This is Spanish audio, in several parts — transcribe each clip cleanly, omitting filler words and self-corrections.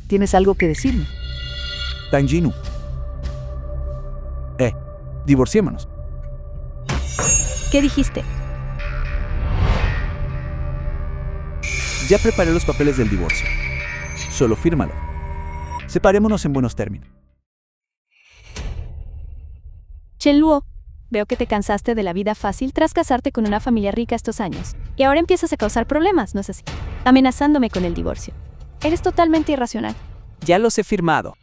¿Tienes algo que decirme? Tang Jinu. Divorciémonos. ¿Qué dijiste? Ya preparé los papeles del divorcio. Solo fírmalo. Separémonos en buenos términos. Chen-Luo, veo que te cansaste de la vida fácil tras casarte con una familia rica estos años. Y ahora empiezas a causar problemas, ¿no es así? Amenazándome con el divorcio. Eres totalmente irracional. Ya los he firmado.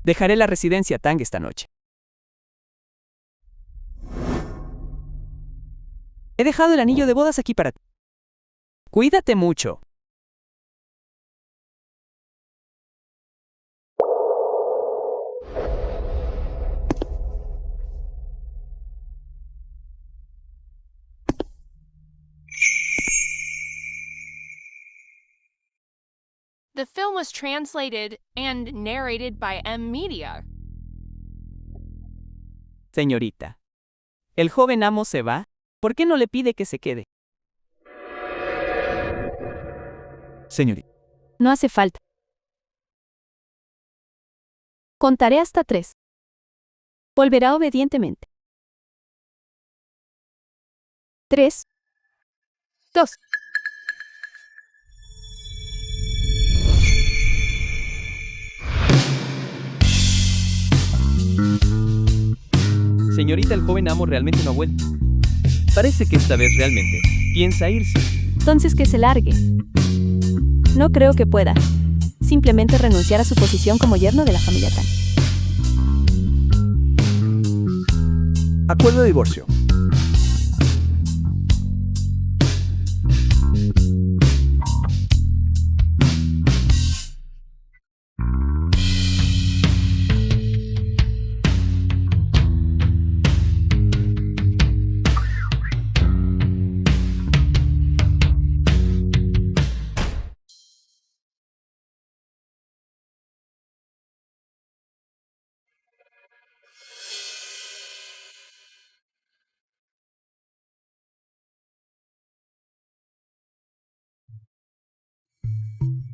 Dejaré la residencia Tang esta noche. He dejado el anillo de bodas aquí para ti. Cuídate mucho. The film was translated and narrated by M Media. Señorita, el joven amo se va. ¿Por qué no le pide que se quede? Señorita. No hace falta. Contaré hasta 3. Volverá obedientemente. 3, 2. Señorita, el joven amo realmente no ha vuelto. Parece que esta vez realmente piensa irse. Entonces que se largue. No creo que pueda. Simplemente renunciar a su posición como yerno de la familia Tang. Acuerdo de divorcio.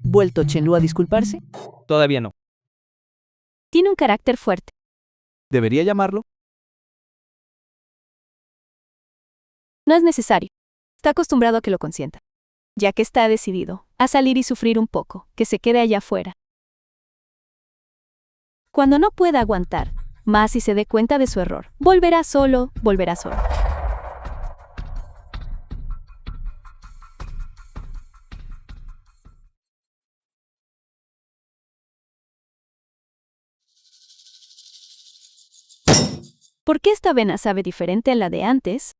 ¿Vuelto Chen-Luo a disculparse? Todavía no. Tiene un carácter fuerte. ¿Debería llamarlo? No es necesario. Está acostumbrado a que lo consienta. Ya que está decidido a salir y sufrir un poco, que se quede allá afuera. Cuando no pueda aguantar más y se dé cuenta de su error, volverá solo, volverá solo. ¿Por qué esta vena sabe diferente a la de antes?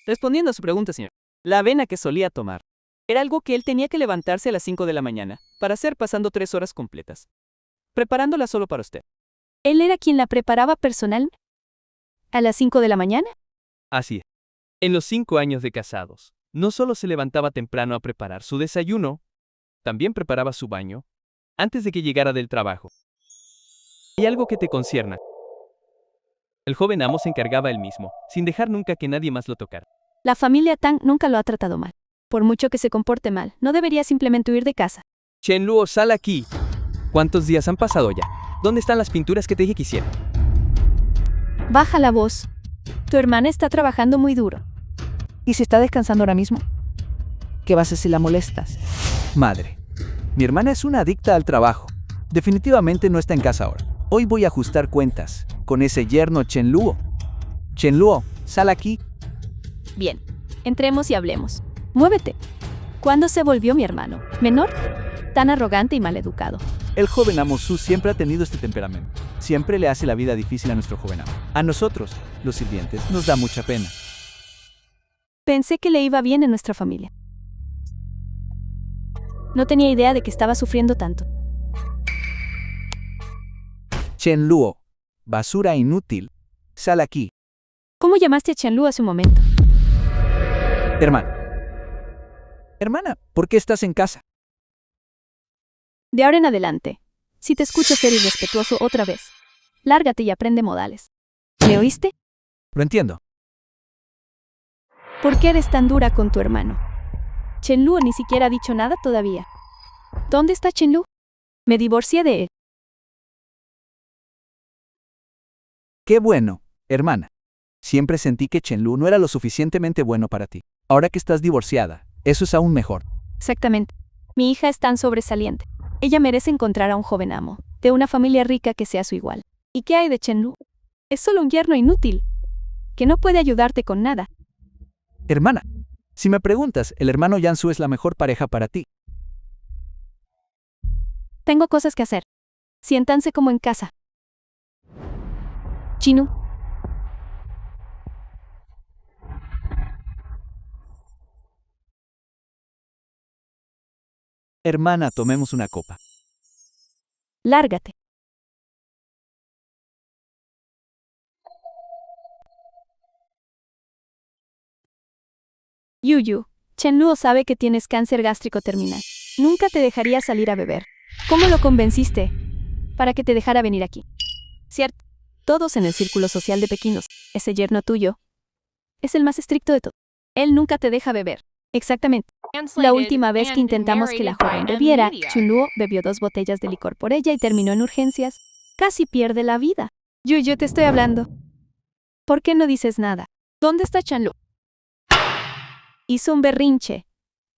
Respondiendo a su pregunta, señor. La avena que solía tomar era algo que él tenía que levantarse a las 5 de la mañana para hacer pasando 3 horas completas, preparándola solo para usted. ¿Él era quien la preparaba personalmente? ¿A las 5 de la mañana? Así es. En los 5 años de casados, no solo se levantaba temprano a preparar su desayuno, también preparaba su baño antes de que llegara del trabajo. ¿Hay algo que te concierna? El joven amo se encargaba él mismo, sin dejar nunca que nadie más lo tocara. La familia Tang nunca lo ha tratado mal. Por mucho que se comporte mal, no debería simplemente huir de casa. Chen-Luo, sal aquí. ¿Cuántos días han pasado ya? ¿Dónde están las pinturas que te dije que hiciera? Baja la voz. Tu hermana está trabajando muy duro. ¿Y si está descansando ahora mismo? ¿Qué vas a hacer si la molestas? Madre. Mi hermana es una adicta al trabajo. Definitivamente no está en casa ahora. Hoy voy a ajustar cuentas con ese yerno Chen-Luo. Chen-Luo, sal aquí. Bien, entremos y hablemos. Muévete. ¿Cuándo se volvió mi hermano? ¿Menor? Tan arrogante y maleducado. El joven amo Su siempre ha tenido este temperamento. Siempre le hace la vida difícil a nuestro joven amo. A nosotros, los sirvientes, nos da mucha pena. Pensé que le iba bien en nuestra familia. No tenía idea de que estaba sufriendo tanto. Chen-Luo, basura inútil. Sal aquí. ¿Cómo llamaste a Chen-Luo hace un momento? Hermano. Hermana, ¿por qué estás en casa? De ahora en adelante, si te escucho ser irrespetuoso otra vez, lárgate y aprende modales. ¿Me oíste? Lo entiendo. ¿Por qué eres tan dura con tu hermano? Chenlu ni siquiera ha dicho nada todavía. ¿Dónde está Chenlu? Me divorcié de él. Qué bueno, hermana. Siempre sentí que Chenlu no era lo suficientemente bueno para ti. Ahora que estás divorciada, eso es aún mejor. Exactamente. Mi hija es tan sobresaliente. Ella merece encontrar a un joven amo, de una familia rica que sea su igual. ¿Y qué hay de Chenlu? Es solo un yerno inútil, que no puede ayudarte con nada. Hermana, si me preguntas, el hermano Yansu es la mejor pareja para ti. Tengo cosas que hacer. Siéntanse como en casa. Chinu. Hermana, tomemos una copa. Lárgate. Yuyu, Chenluo sabe que tienes cáncer gástrico terminal. Nunca te dejaría salir a beber. ¿Cómo lo convenciste? Para que te dejara venir aquí. Cierto. Todos en el círculo social de Pekín, ese yerno tuyo es el más estricto de todos. Él nunca te deja beber. Exactamente. La última vez que intentamos que la joven bebiera, Chunluo bebió 2 botellas de licor por ella y terminó en urgencias. Casi pierde la vida. Yuyu, te estoy hablando. ¿Por qué no dices nada? ¿Dónde está Chanlu? Hizo un berrinche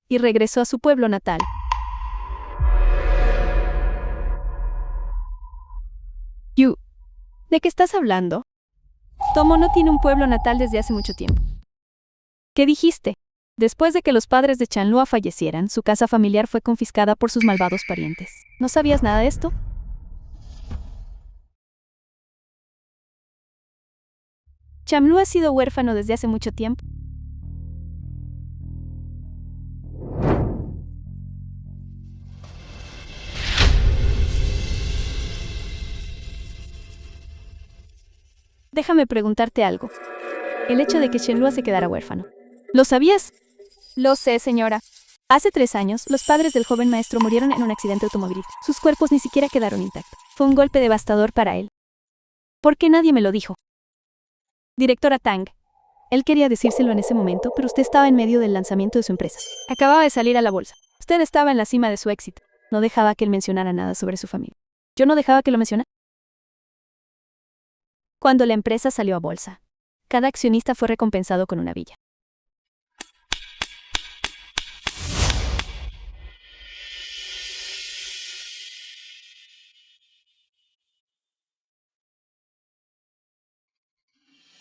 y regresó a su pueblo natal. Yu, ¿de qué estás hablando? Tomo no tiene un pueblo natal desde hace mucho tiempo. ¿Qué dijiste? Después de que los padres de Chanlua fallecieran, su casa familiar fue confiscada por sus malvados parientes. ¿No sabías nada de esto? Chanlua ha sido huérfano desde hace mucho tiempo. Déjame preguntarte algo. El hecho de que Shenlua se quedara huérfano. ¿Lo sabías? Lo sé, señora. Hace 3 años, los padres del joven maestro murieron en un accidente automovilístico. Sus cuerpos ni siquiera quedaron intactos. Fue un golpe devastador para él. ¿Por qué nadie me lo dijo? Directora Tang. Él quería decírselo en ese momento, pero usted estaba en medio del lanzamiento de su empresa. Acababa de salir a la bolsa. Usted estaba en la cima de su éxito. No dejaba que él mencionara nada sobre su familia. Yo no dejaba que lo mencionara. Cuando la empresa salió a bolsa, cada accionista fue recompensado con una villa.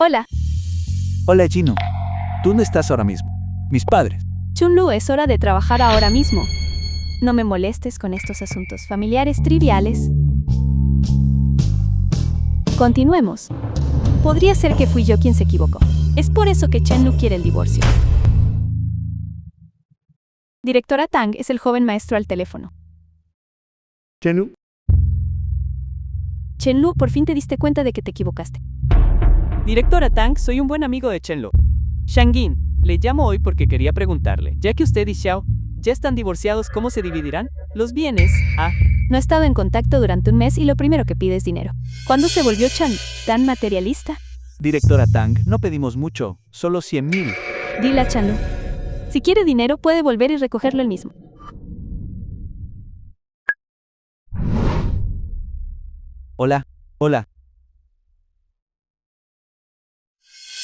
Hola, Hola, Chino. ¿Tú dónde estás ahora mismo? Mis padres. Chunlu, es hora de trabajar ahora mismo. No me molestes con estos asuntos familiares triviales. Continuemos. Podría ser que fui yo quien se equivocó. Es por eso que Chenlu quiere el divorcio. Directora Tang es el joven maestro al teléfono. Chenlu, Chenlu, por fin te diste cuenta de que te equivocaste. Directora Tang, soy un buen amigo de Chenlo. Shangin, le llamo hoy porque quería preguntarle, ya que usted y Xiao ya están divorciados, ¿cómo se dividirán los bienes? No he estado en contacto durante un mes y lo primero que pide es dinero. ¿Cuándo se volvió Chan tan materialista? Directora Tang, no pedimos mucho, solo 100,000. Dile a Chanlu. Si quiere dinero, puede volver y recogerlo él mismo. Hola, hola.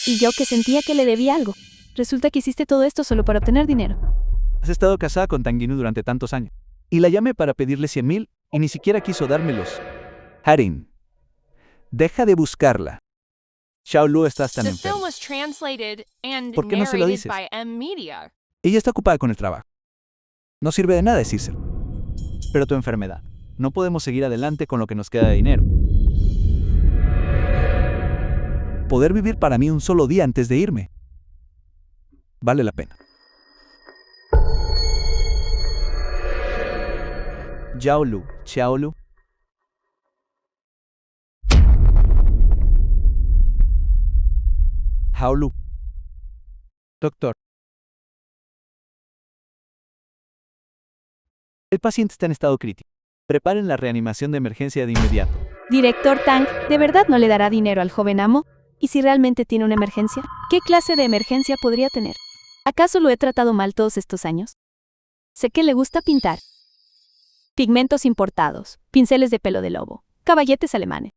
Y yo que sentía que le debía algo. Resulta que hiciste todo esto solo para obtener dinero. Has estado casada con Tanginu durante tantos años. Y la llamé para pedirle 100,000 y ni siquiera quiso dármelos. Harin, deja de buscarla. Xiao Lu, estás tan The film enferma. was translated and ¿Por qué no se lo narrated dices? by M Media. Ella está ocupada con el trabajo. No sirve de nada decírselo. Pero tu enfermedad. No podemos seguir adelante con lo que nos queda de dinero. Poder vivir para mí un solo día antes de irme. Vale la pena. Yao Lu, Xiao Lu. Hao Lu. Doctor, El paciente está en estado crítico. Preparen la reanimación de emergencia de inmediato. Director Tang, ¿de verdad no le dará dinero al joven amo? ¿Y si realmente tiene una emergencia? ¿Qué clase de emergencia podría tener? ¿Acaso lo he tratado mal todos estos años? Sé que le gusta pintar. Pigmentos importados, pinceles de pelo de lobo, caballetes alemanes.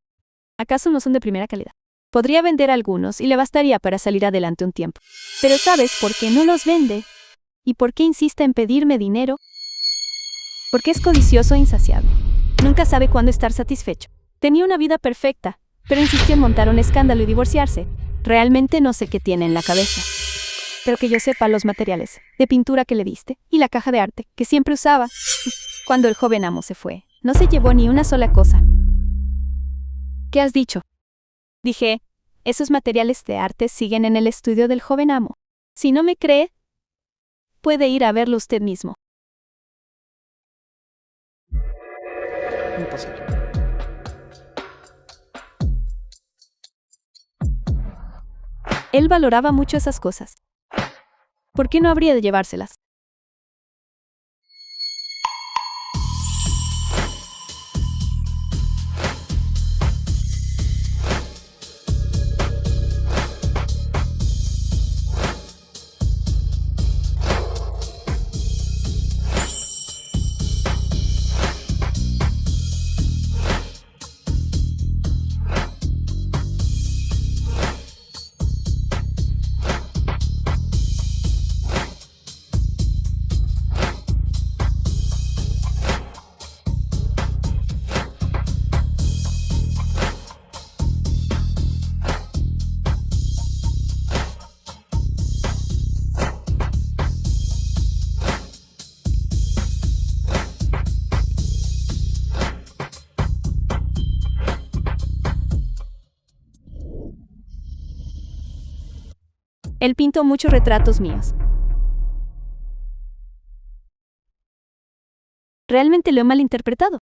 ¿Acaso no son de primera calidad? Podría vender algunos y le bastaría para salir adelante un tiempo. Pero ¿sabes por qué no los vende? ¿Y por qué insiste en pedirme dinero? Porque es codicioso e insaciable. Nunca sabe cuándo estar satisfecho. Tenía una vida perfecta, pero insistió en montar un escándalo y divorciarse. Realmente no sé qué tiene en la cabeza. Pero que yo sepa, los materiales de pintura que le diste y la caja de arte que siempre usaba. Cuando el joven amo se fue, no se llevó ni una sola cosa. ¿Qué has dicho? Dije, esos materiales de arte siguen en el estudio del joven amo. Si no me cree, puede ir a verlo usted mismo. Imposible. Él valoraba mucho esas cosas. ¿Por qué no habría de llevárselas? Él pintó muchos retratos míos. Realmente lo he malinterpretado.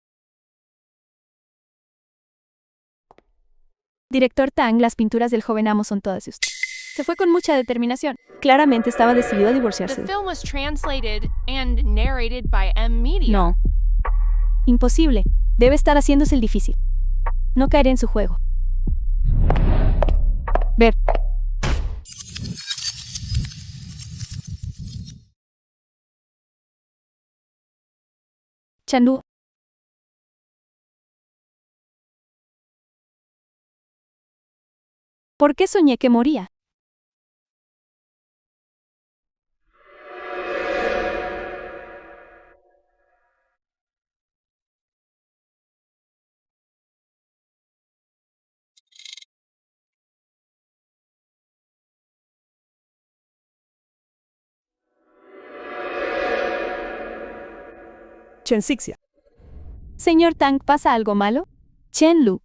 Director Tang, las pinturas del joven amo son todas de usted. Se fue con mucha determinación. Claramente estaba decidido a The divorciarse. film was translated and narrated by M Media. No. Imposible. Debe estar haciéndose el difícil. No caeré en su juego. Ver. Chandu. ¿Por qué soñé que moría? Chen Xixia. Señor Tang, ¿pasa algo malo? Chen Lu.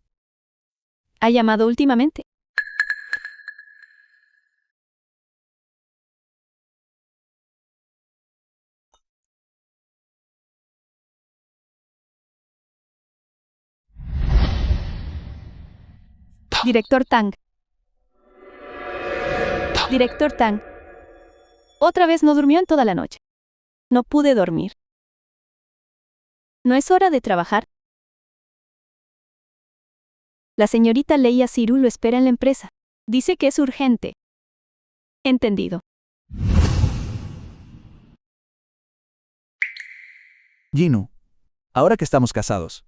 ¿Ha llamado últimamente? Director Tang. Director Tang. Otra vez no durmió en toda la noche. No pude dormir. ¿No es hora de trabajar? La señorita Leia Ciru lo espera en la empresa. Dice que es urgente. Entendido. Jinu, ahora que estamos casados,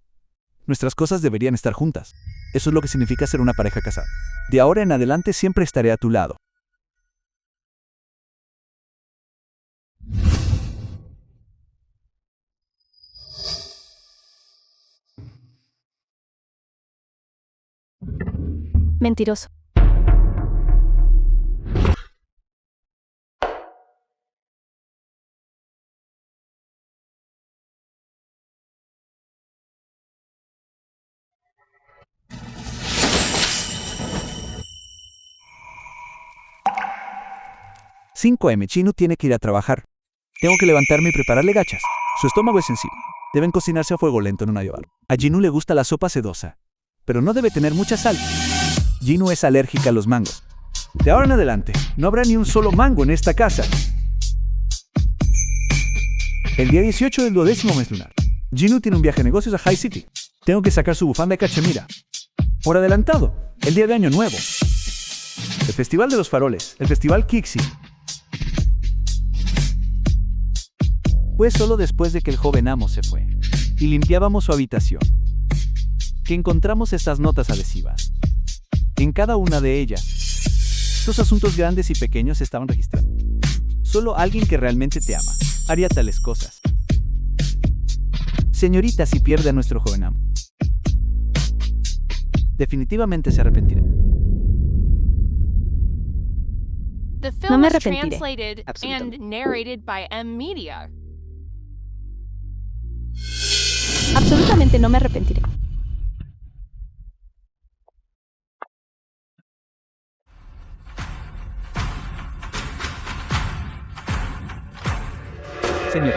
nuestras cosas deberían estar juntas. Eso es lo que significa ser una pareja casada. De ahora en adelante siempre estaré a tu lado. Mentiroso. $5M. Chinu tiene que ir a trabajar. Tengo que levantarme y prepararle gachas. Su estómago es sensible. Deben cocinarse a fuego lento en una olla. A Jinu le gusta la sopa sedosa, pero no debe tener mucha sal. Jinu es alérgica a los mangos. De ahora en adelante, no habrá ni un solo mango en esta casa. El día 18 del 12º mes lunar. Jinu tiene un viaje de negocios a High City. Tengo que sacar su bufanda de cachemira. Por adelantado, el día de Año Nuevo. El Festival de los Faroles, el Festival Kixi. Fue solo después de que el joven amo se fue y limpiábamos su habitación que encontramos estas notas adhesivas. En cada una de ellas, estos asuntos grandes y pequeños estaban registrados. Solo alguien que realmente te ama haría tales cosas. Señorita, si pierde a nuestro joven amo, definitivamente se arrepentirá. The No film me was arrepentiré. translated Absolutamente. and narrated by M Media. Absolutamente no me arrepentiré. Señor,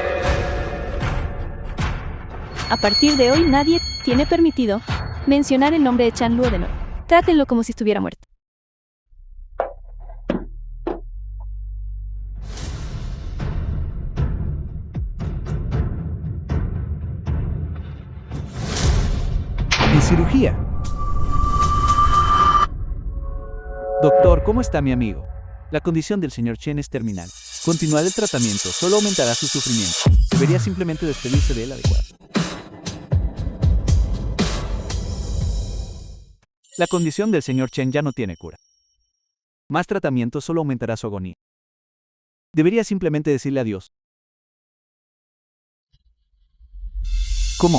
A partir de hoy nadie tiene permitido mencionar el nombre de Chan Luo de nuevo. Trátenlo como si estuviera muerto. en cirugía. Doctor, ¿cómo está mi amigo? La condición del señor Chen es terminal. Continuar el tratamiento solo aumentará su sufrimiento. Debería simplemente despedirse de él adecuado. La condición del señor Chen ya no tiene cura. Más tratamiento solo aumentará su agonía. Debería simplemente decirle adiós. ¿Cómo?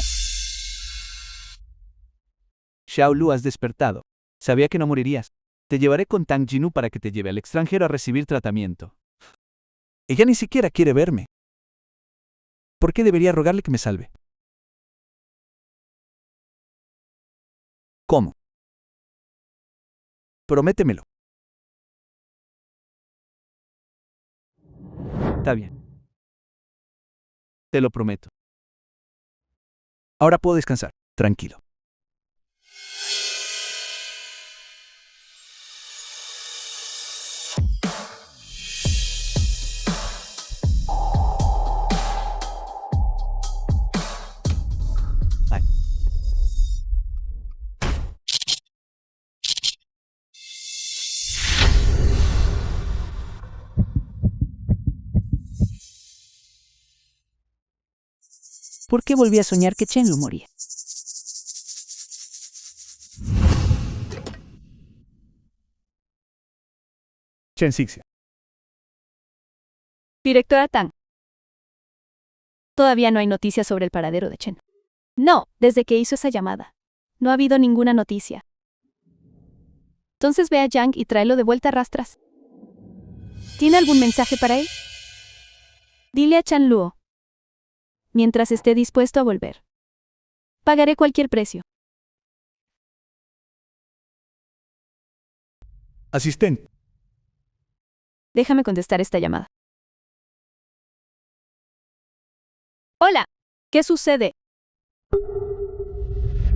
Xiao Lu, has despertado. Sabía que no morirías. Te llevaré con Tang Jinu para que te lleve al extranjero a recibir tratamiento. Ella ni siquiera quiere verme. ¿Por qué debería rogarle que me salve? ¿Cómo? Prométemelo. Está bien. Te lo prometo. Ahora puedo descansar. Tranquilo. Ay. ¿Por qué volví a soñar que Chen Lu moría? Chen Xixia. Directora Tang. Todavía no hay noticias sobre el paradero de Chen. No, desde que hizo esa llamada. No ha habido ninguna noticia. Entonces ve a Yang y tráelo de vuelta a rastras. ¿Tiene algún mensaje para él? Dile a Chan Luo. Mientras esté dispuesto a volver. Pagaré cualquier precio. Asistente. Déjame contestar esta llamada. Hola, ¿qué sucede?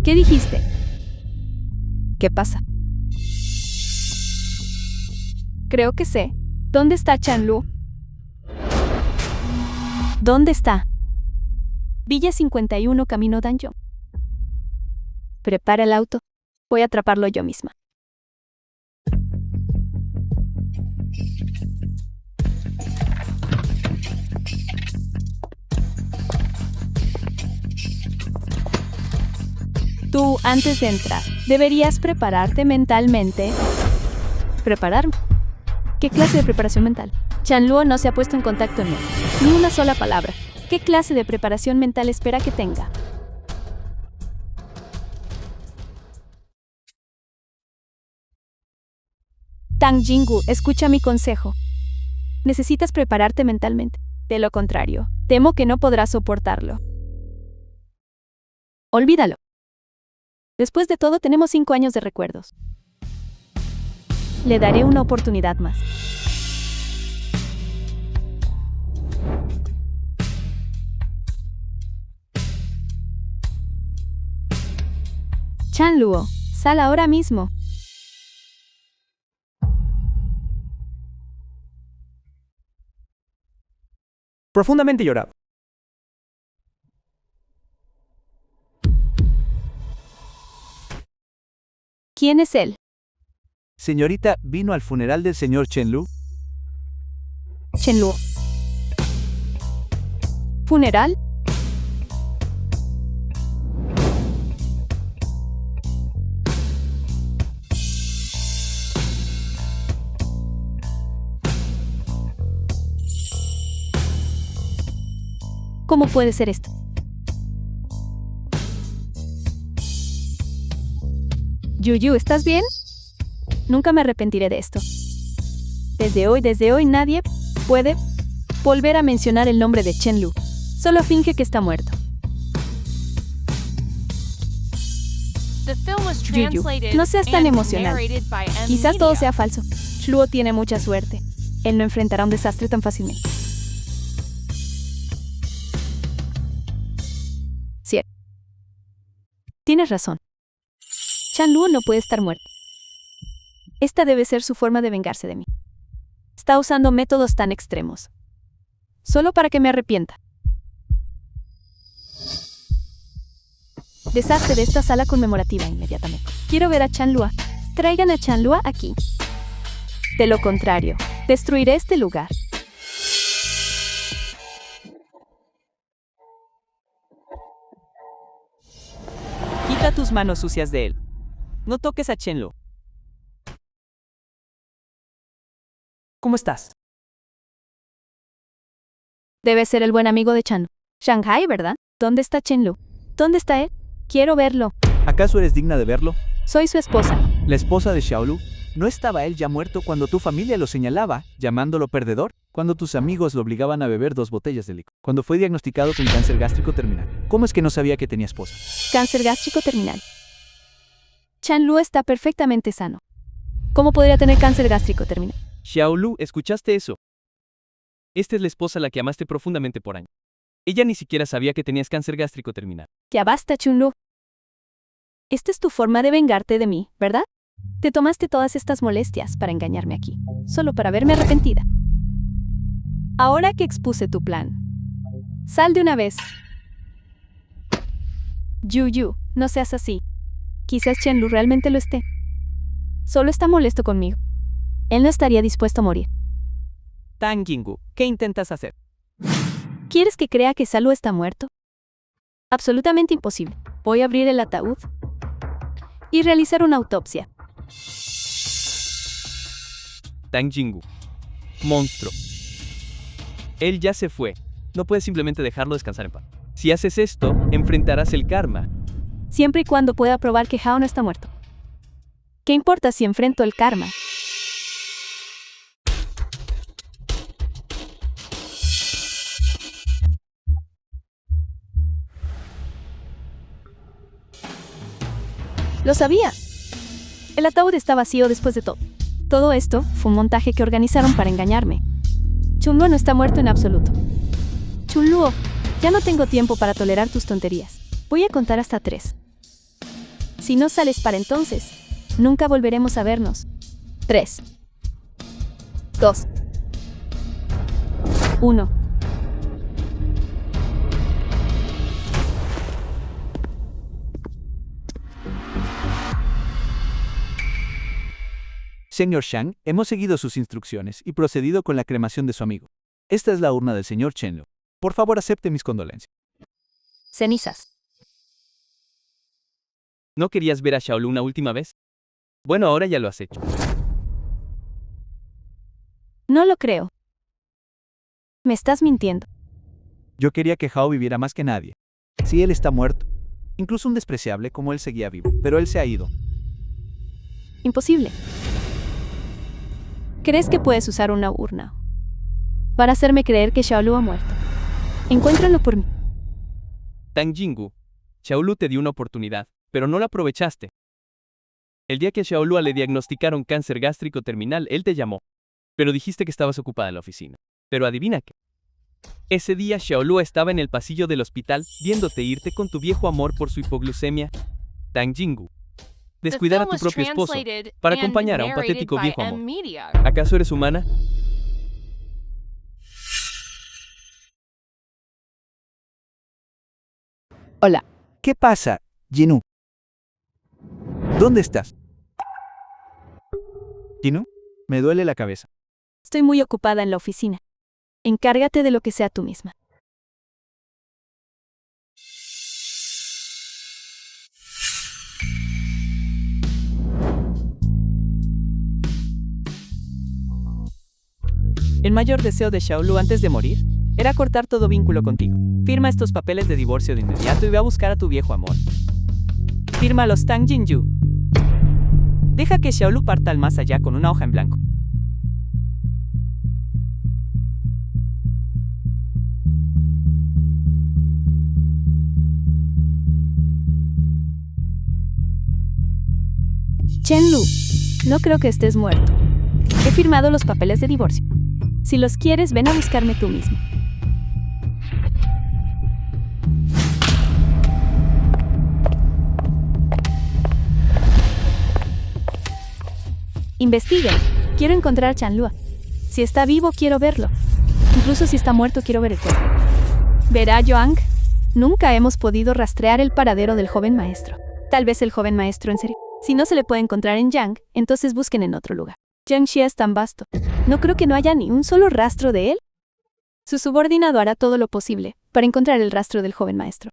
¿Qué dijiste? ¿Qué pasa? Creo que sé. ¿Dónde está Chan Lu? ¿Dónde está? Villa 51, camino Danjong. Prepara el auto. Voy a atraparlo yo misma. Tú, antes de entrar, deberías prepararte mentalmente. ¿Prepararme? ¿Qué clase de preparación mental? Chan Luo no se ha puesto en contacto en eso. Ni una sola palabra. ¿Qué clase de preparación mental espera que tenga? Tang Jinggu, escucha mi consejo. Necesitas prepararte mentalmente. De lo contrario, temo que no podrás soportarlo. Olvídalo. Después de todo, tenemos 5 años de recuerdos. Le daré una oportunidad más. Chan Luo, sal ahora mismo. Profundamente llorado. ¿Quién es él? Señorita, ¿vino al funeral del señor Chenlu? Chenluo. ¿Funeral? ¿Cómo puede ser esto? Yuyu, ¿estás bien? Nunca me arrepentiré de esto. Desde hoy nadie puede volver a mencionar el nombre de Chenlu. Solo finge que está muerto. The film was Yuyu, translated no seas tan and emocional. narrated by M. Quizás todo Media. sea falso. Luo tiene mucha suerte. Él no enfrentará un desastre tan fácilmente. Cierto. Tienes razón. Chanluo no puede estar muerto. Esta debe ser su forma de vengarse de mí. Está usando métodos tan extremos. Solo para que me arrepienta. Deshazte de esta sala conmemorativa inmediatamente. Quiero ver a Chanluo. Traigan a Chanluo aquí. De lo contrario, destruiré este lugar. Quita tus manos sucias de él. No toques a Chenlu. ¿Cómo estás? Debe ser el buen amigo de Chan. Shanghai, ¿verdad? ¿Dónde está Chenlu? ¿Dónde está él? Quiero verlo. ¿Acaso eres digna de verlo? Soy su esposa. La esposa de Xiaolu. ¿No estaba él ya muerto cuando tu familia lo señalaba, llamándolo perdedor? Cuando tus amigos lo obligaban a beber 2 botellas de licor. Cuando fue diagnosticado con cáncer gástrico terminal. ¿Cómo es que no sabía que tenía esposa? Cáncer gástrico terminal. Chanlu está perfectamente sano. ¿Cómo podría tener cáncer gástrico terminal? Xiaolu, ¿escuchaste eso? Esta es la esposa a la que amaste profundamente por años. Ella ni siquiera sabía que tenías cáncer gástrico terminal. Ya basta, Chunlu. Esta es tu forma de vengarte de mí, ¿verdad? Te tomaste todas estas molestias para engañarme aquí, solo para verme arrepentida. Ahora que expuse tu plan, sal de una vez. Yuyu, no seas así. Quizás Chenlu realmente lo esté. Solo está molesto conmigo. Él no estaría dispuesto a morir. Tang Jinggu, ¿qué intentas hacer? ¿Quieres que crea que Salu está muerto? Absolutamente imposible. Voy a abrir el ataúd y realizar una autopsia. Tang Jinggu. Monstruo. Él ya se fue. No puedes simplemente dejarlo descansar en paz. Si haces esto, enfrentarás el karma. Siempre y cuando pueda probar que Hao no está muerto. ¿Qué importa si enfrento el karma? Lo sabía. El ataúd está vacío después de todo. Todo esto fue un montaje que organizaron para engañarme. Chunluo no está muerto en absoluto. Chunluo, ya no tengo tiempo para tolerar tus tonterías. Voy a contar hasta 3. Si no sales para entonces, nunca volveremos a vernos. 3, 2, 1. Señor Shang, hemos seguido sus instrucciones y procedido con la cremación de su amigo. Esta es la urna del señor Chenlu. Por favor, acepte mis condolencias. Cenizas. ¿No querías ver a Xiaolu una última vez? Bueno, ahora ya lo has hecho. No lo creo. Me estás mintiendo. Yo quería que Hao viviera más que nadie. Si él está muerto, incluso un despreciable como él seguía vivo, pero él se ha ido. Imposible. ¿Crees que puedes usar una urna para hacerme creer que Xiaolu ha muerto? Encuéntralo por mí. Tang Jinggu. Xiaolu te dio una oportunidad, pero no la aprovechaste. El día que a Xiaolua le diagnosticaron cáncer gástrico terminal, él te llamó. Pero dijiste que estabas ocupada en la oficina. Pero adivina qué. Ese día Xiaolua estaba en el pasillo del hospital, viéndote irte con tu viejo amor por su hipoglucemia. Tang Jinggu. The Descuidar a film tu was propio esposo translated para and acompañar a un narrated patético by viejo M. amor. Media. ¿Acaso eres humana? Hola. ¿Qué pasa, Jinu? ¿Dónde estás? Jinu, me duele la cabeza. Estoy muy ocupada en la oficina. Encárgate de lo que sea tú misma. El mayor deseo de Xiaolu antes de morir era cortar todo vínculo contigo. Firma estos papeles de divorcio de inmediato y ve a buscar a tu viejo amor. Firma los Tang Jinju. Deja que Xiaolu parta al más allá con una hoja en blanco. Chen Lu, no creo que estés muerto. He firmado los papeles de divorcio. Si los quieres, ven a buscarme tú mismo. Investiguen. Quiero encontrar a Chanlua. Si está vivo, quiero verlo. Incluso si está muerto, quiero ver el cuerpo. ¿Verá, Joang? Nunca hemos podido rastrear el paradero del joven maestro. Tal vez el joven maestro en serio. Si no se le puede encontrar en Yang, entonces busquen en otro lugar. Jiangxi es tan vasto. No creo que no haya ni un solo rastro de él. Su subordinado hará todo lo posible para encontrar el rastro del joven maestro.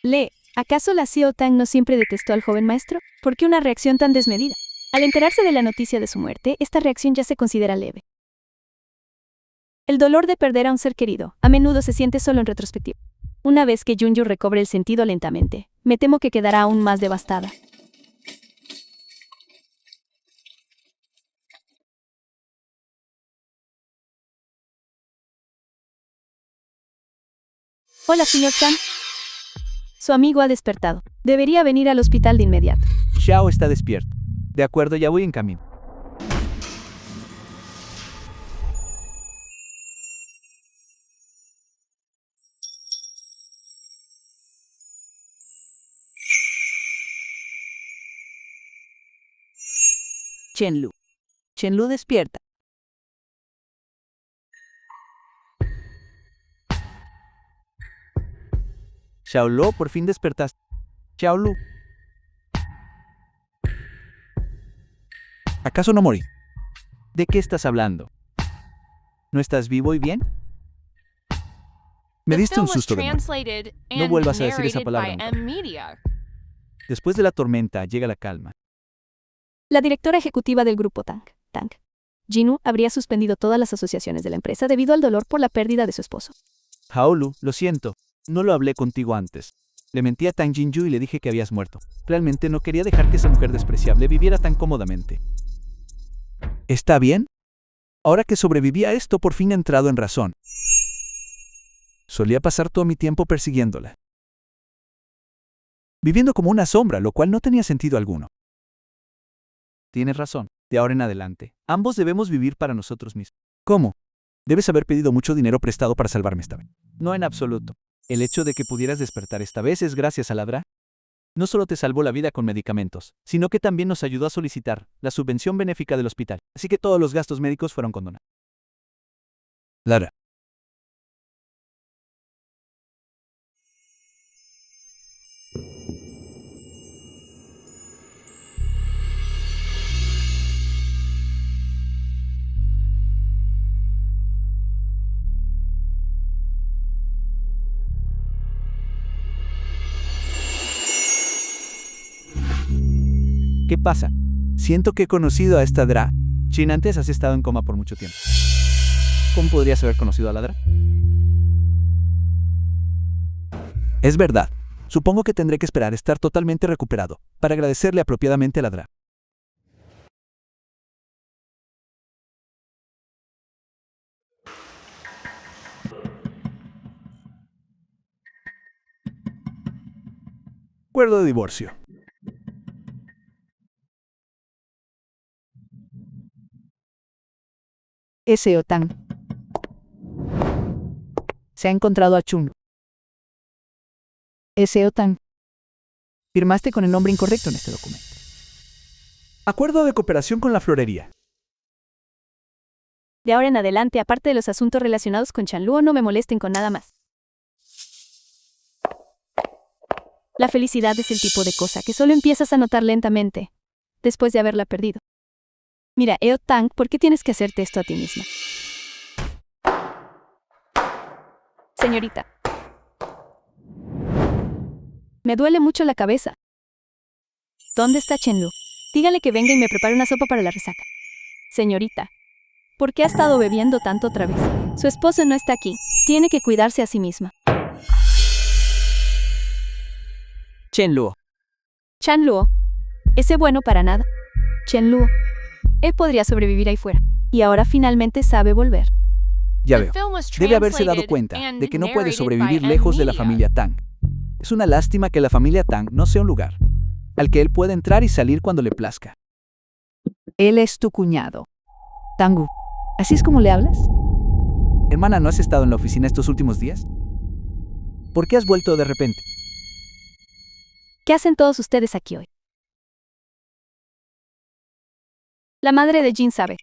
Le, ¿acaso la Xiao Tang no siempre detestó al joven maestro? ¿Por qué una reacción tan desmedida? Al enterarse de la noticia de su muerte, esta reacción ya se considera leve. El dolor de perder a un ser querido a menudo se siente solo en retrospectiva. Una vez que Junyu recobre el sentido lentamente, me temo que quedará aún más devastada. Hola, señor Chan. Su amigo ha despertado. Debería venir al hospital de inmediato. Xiao está despierto. De acuerdo, ya voy en camino. Chen Lu despierta. Xiaolu, por fin despertaste. Xiaolu. ¿Acaso no morí? ¿De qué estás hablando? ¿No estás vivo y bien? Me The diste un film was susto de muerte. translated No and vuelvas a decir esa narrated palabra by nunca. M Media. Después de la tormenta llega la calma. La directora ejecutiva del grupo Tang, Jinu, habría suspendido todas las asociaciones de la empresa debido al dolor por la pérdida de su esposo. Xiaolu, lo siento. No lo hablé contigo antes. Le mentí a Tang Jinju y le dije que habías muerto. Realmente no quería dejar que esa mujer despreciable viviera tan cómodamente. ¿Está bien? Ahora que sobreviví a esto, por fin he entrado en razón. Solía pasar todo mi tiempo persiguiéndola, viviendo como una sombra, lo cual no tenía sentido alguno. Tienes razón. De ahora en adelante, ambos debemos vivir para nosotros mismos. ¿Cómo? Debes haber pedido mucho dinero prestado para salvarme esta vez. No en absoluto. El hecho de que pudieras despertar esta vez es gracias a Ladra. No solo te salvó la vida con medicamentos, sino que también nos ayudó a solicitar la subvención benéfica del hospital. Así que todos los gastos médicos fueron condonados. Ladra. ¿Qué pasa? Siento que he conocido a esta Dra. Chin, antes has estado en coma por mucho tiempo. ¿Cómo podrías haber conocido a la Dra? Es verdad. Supongo que tendré que esperar estar totalmente recuperado para agradecerle apropiadamente a la Dra. Acuerdo de divorcio. Ese Otang. Se ha encontrado a Chun. Ese Otang. Firmaste con el nombre incorrecto en este documento. Acuerdo de cooperación con la florería. De ahora en adelante, aparte de los asuntos relacionados con Chanluo, no me molesten con nada más. La felicidad es el tipo de cosa que solo empiezas a notar lentamente, después de haberla perdido. Mira, Eo Tang, ¿por qué tienes que hacerte esto a ti misma? Señorita. Me duele mucho la cabeza. ¿Dónde está Chen-Lu? Dígale que venga y me prepare una sopa para la resaca. Señorita. ¿Por qué ha estado bebiendo tanto otra vez? Su esposo no está aquí. Tiene que cuidarse a sí misma. Chen-Luo. Chan-Luo. Ese bueno para nada. Chen-Luo. Él podría sobrevivir ahí fuera. Y ahora finalmente sabe volver. Ya The veo. film was Debe haberse dado translated cuenta and de que no puede narrated sobrevivir by lejos de la Emilia. familia Tang. Es una lástima que la familia Tang no sea un lugar al que él pueda entrar y salir cuando le plazca. Él es tu cuñado. Tangu. ¿Así es como le hablas? Hermana, ¿no has estado en la oficina estos últimos días? ¿Por qué has vuelto de repente? ¿Qué hacen todos ustedes aquí hoy? La madre de Jin sabe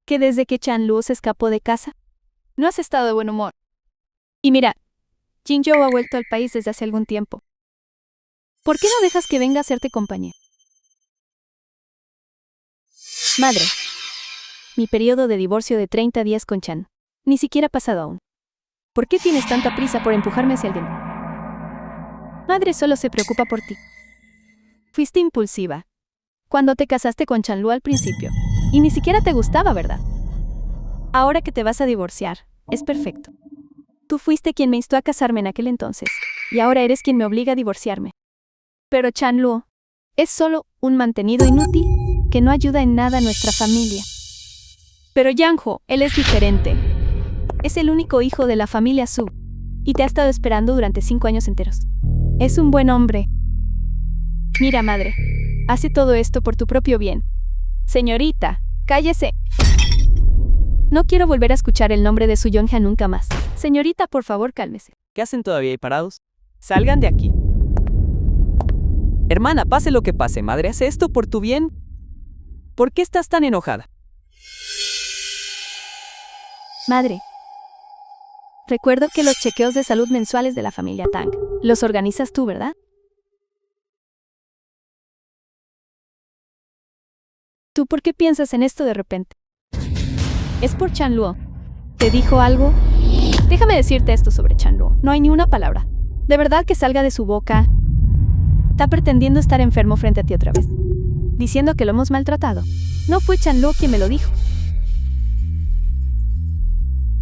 que desde que Chan-Luo se escapó de casa, no has estado de buen humor. Y mira, Jin-Yo ha vuelto al país desde hace algún tiempo. ¿Por qué no dejas que venga a hacerte compañía? Madre, mi periodo de divorcio de 30 días con Chan ni siquiera ha pasado aún. ¿Por qué tienes tanta prisa por empujarme hacia alguien? Madre solo se preocupa por ti. Fuiste impulsiva cuando te casaste con Chan-Luo al principio, y ni siquiera te gustaba, ¿verdad? Ahora que te vas a divorciar, es perfecto. Tú fuiste quien me instó a casarme en aquel entonces, y ahora eres quien me obliga a divorciarme. Pero Chan-Luo es solo un mantenido inútil que no ayuda en nada a nuestra familia. Pero Yang-ho, él es diferente. Es el único hijo de la familia Su, y te ha estado esperando durante 5 años enteros. Es un buen hombre. Mira, madre, hace todo esto por tu propio bien. Señorita, cállese. No quiero volver a escuchar el nombre de Su Yonja nunca más. Señorita, por favor, cálmese. ¿Qué hacen todavía ahí parados? Salgan de aquí. Hermana, pase lo que pase, madre hace esto por tu bien. ¿Por qué estás tan enojada? Madre, recuerdo que los chequeos de salud mensuales de la familia Tang los organizas tú, ¿verdad? ¿Tú por qué piensas en esto de repente? Es por Chan-Luo. ¿Te dijo algo? Déjame decirte esto sobre Chan-Luo. No hay ni una palabra. De verdad que salga de su boca. Está pretendiendo estar enfermo frente a ti otra vez, diciendo que lo hemos maltratado. No fue Chan-Luo quien me lo dijo.